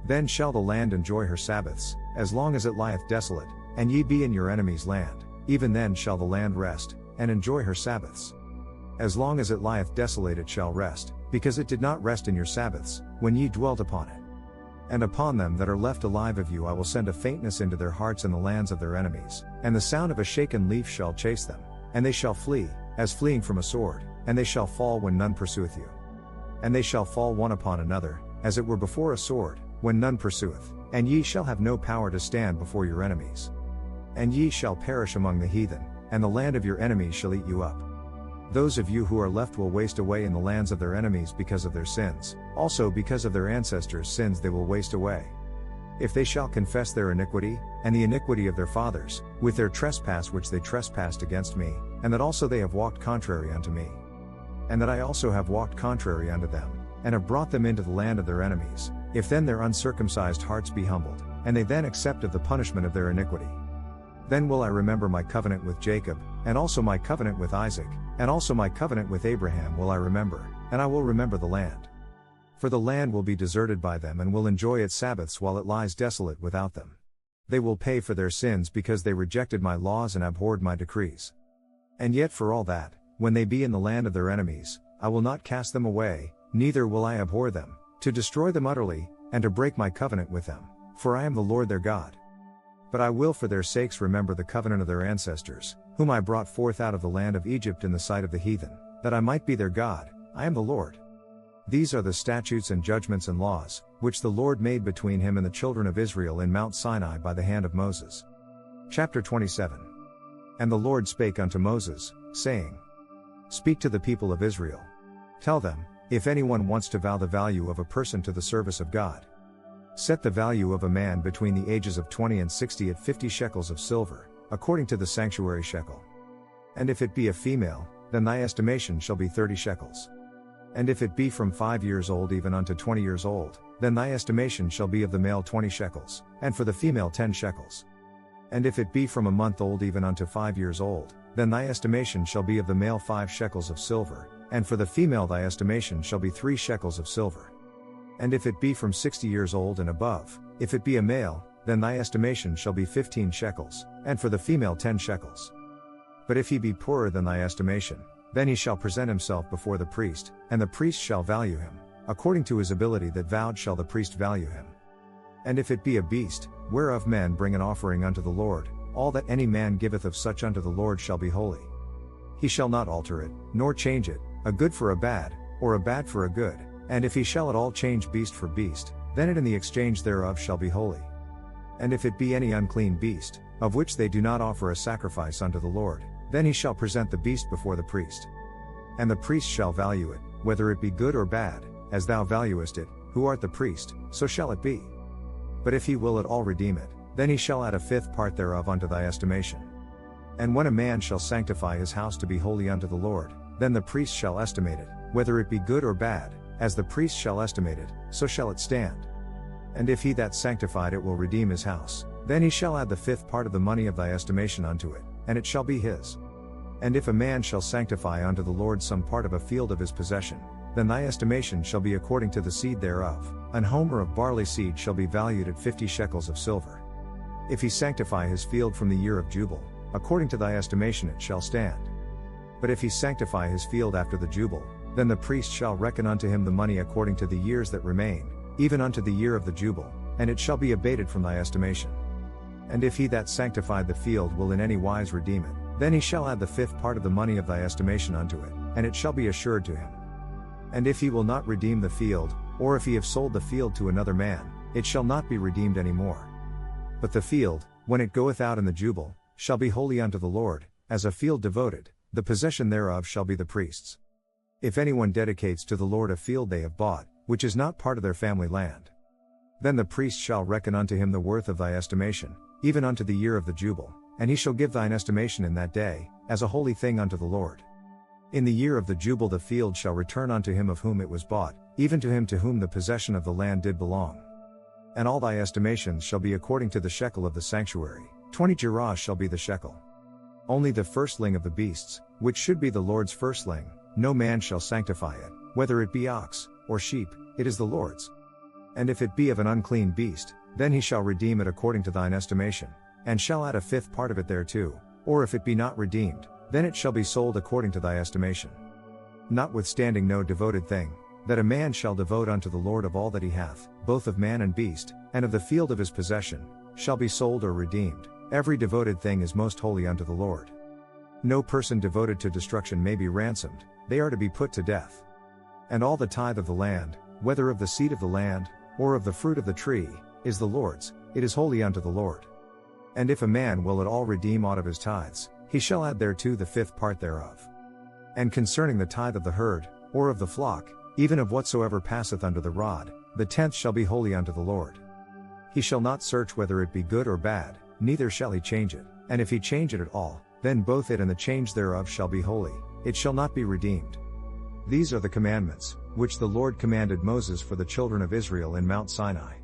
Then shall the land enjoy her Sabbaths, as long as it lieth desolate, and ye be in your enemy's land, even then shall the land rest, and enjoy her Sabbaths. As long as it lieth desolate it shall rest, because it did not rest in your Sabbaths, when ye dwelt upon it. And upon them that are left alive of you I will send a faintness into their hearts in the lands of their enemies, and the sound of a shaken leaf shall chase them, and they shall flee, as fleeing from a sword, and they shall fall when none pursueth you. And they shall fall one upon another, as it were before a sword, when none pursueth, and ye shall have no power to stand before your enemies. And ye shall perish among the heathen, and the land of your enemies shall eat you up. Those of you who are left will waste away in the lands of their enemies because of their sins, also because of their ancestors' sins they will waste away. If they shall confess their iniquity, and the iniquity of their fathers, with their trespass which they trespassed against me, and that also they have walked contrary unto me, and that I also have walked contrary unto them, and have brought them into the land of their enemies, if then their uncircumcised hearts be humbled, and they then accept of the punishment of their iniquity, then will I remember my covenant with Jacob, and also my covenant with Isaac, and also my covenant with Abraham will I remember, and I will remember the land. For the land will be deserted by them and will enjoy its Sabbaths while it lies desolate without them. They will pay for their sins because they rejected my laws and abhorred my decrees. And yet for all that, when they be in the land of their enemies, I will not cast them away, neither will I abhor them, to destroy them utterly, and to break my covenant with them, for I am the Lord their God. But I will for their sakes remember the covenant of their ancestors, whom I brought forth out of the land of Egypt in the sight of the heathen, that I might be their God. I am the Lord. These are the statutes and judgments and laws, which the Lord made between him and the children of Israel in Mount Sinai by the hand of Moses. Chapter 27. And the Lord spake unto Moses, saying, Speak to the people of Israel. Tell them, if anyone wants to vow the value of a person to the service of God, set the value of a man between the ages of 20 and 60 at 50 shekels of silver, according to the sanctuary shekel. And if it be a female, then thy estimation shall be 30 shekels. And if it be from 5 years old even unto 20 years old, then thy estimation shall be of the male 20 shekels, and for the female 10 shekels. And if it be from a month old even unto 5 years old, then thy estimation shall be of the male 5 shekels of silver, and for the female thy estimation shall be 3 shekels of silver. And if it be from 60 years old and above, if it be a male, then thy estimation shall be 15 shekels, and for the female 10 shekels. But if he be poorer than thy estimation, then he shall present himself before the priest, and the priest shall value him, according to his ability that vowed shall the priest value him. And if it be a beast, whereof men bring an offering unto the Lord, all that any man giveth of such unto the Lord shall be holy. He shall not alter it, nor change it, a good for a bad, or a bad for a good, and if he shall at all change beast for beast, then it in the exchange thereof shall be holy. And if it be any unclean beast, of which they do not offer a sacrifice unto the Lord, then he shall present the beast before the priest. And the priest shall value it, whether it be good or bad, as thou valuest it, who art the priest, so shall it be. But if he will at all redeem it, then he shall add a 5th part thereof unto thy estimation. And when a man shall sanctify his house to be holy unto the Lord, then the priest shall estimate it, whether it be good or bad, as the priest shall estimate it, so shall it stand. And if he that sanctified it will redeem his house, then he shall add the fifth part of the money of thy estimation unto it, and it shall be his. And if a man shall sanctify unto the Lord some part of a field of his possession, then thy estimation shall be according to the seed thereof. An homer of barley seed shall be valued at 50 shekels of silver. If he sanctify his field from the year of jubile, according to thy estimation it shall stand. But if he sanctify his field after the jubile, then the priest shall reckon unto him the money according to the years that remain, even unto the year of the jubile, and it shall be abated from thy estimation. And if he that sanctified the field will in any wise redeem it, then he shall add the fifth part of the money of thy estimation unto it, and it shall be assured to him. And if he will not redeem the field, or if he have sold the field to another man, it shall not be redeemed any more. But the field, when it goeth out in the jubile, shall be holy unto the Lord, as a field devoted, the possession thereof shall be the priest's. If anyone dedicates to the Lord a field they have bought, which is not part of their family land, then the priest shall reckon unto him the worth of thy estimation, even unto the year of the jubile, and he shall give thine estimation in that day, as a holy thing unto the Lord. In the year of the jubile the field shall return unto him of whom it was bought, even to him to whom the possession of the land did belong. And all thy estimations shall be according to the shekel of the sanctuary, 20 gerahs shall be the shekel. Only the firstling of the beasts, which should be the Lord's firstling, no man shall sanctify it, whether it be ox, or sheep, it is the Lord's. And if it be of an unclean beast, then he shall redeem it according to thine estimation, and shall add a fifth part of it thereto, or if it be not redeemed, then it shall be sold according to thy estimation. Notwithstanding no devoted thing, that a man shall devote unto the Lord of all that he hath, both of man and beast, and of the field of his possession, shall be sold or redeemed. Every devoted thing is most holy unto the Lord. No person devoted to destruction may be ransomed, they are to be put to death. And all the tithe of the land, whether of the seed of the land, or of the fruit of the tree, is the Lord's, it is holy unto the Lord. And if a man will at all redeem aught of his tithes, he shall add thereto the fifth part thereof. And concerning the tithe of the herd, or of the flock, even of whatsoever passeth under the rod, the tenth shall be holy unto the Lord. He shall not search whether it be good or bad, neither shall he change it, and if he change it at all, then both it and the change thereof shall be holy, it shall not be redeemed. These are the commandments, which the Lord commanded Moses for the children of Israel in Mount Sinai.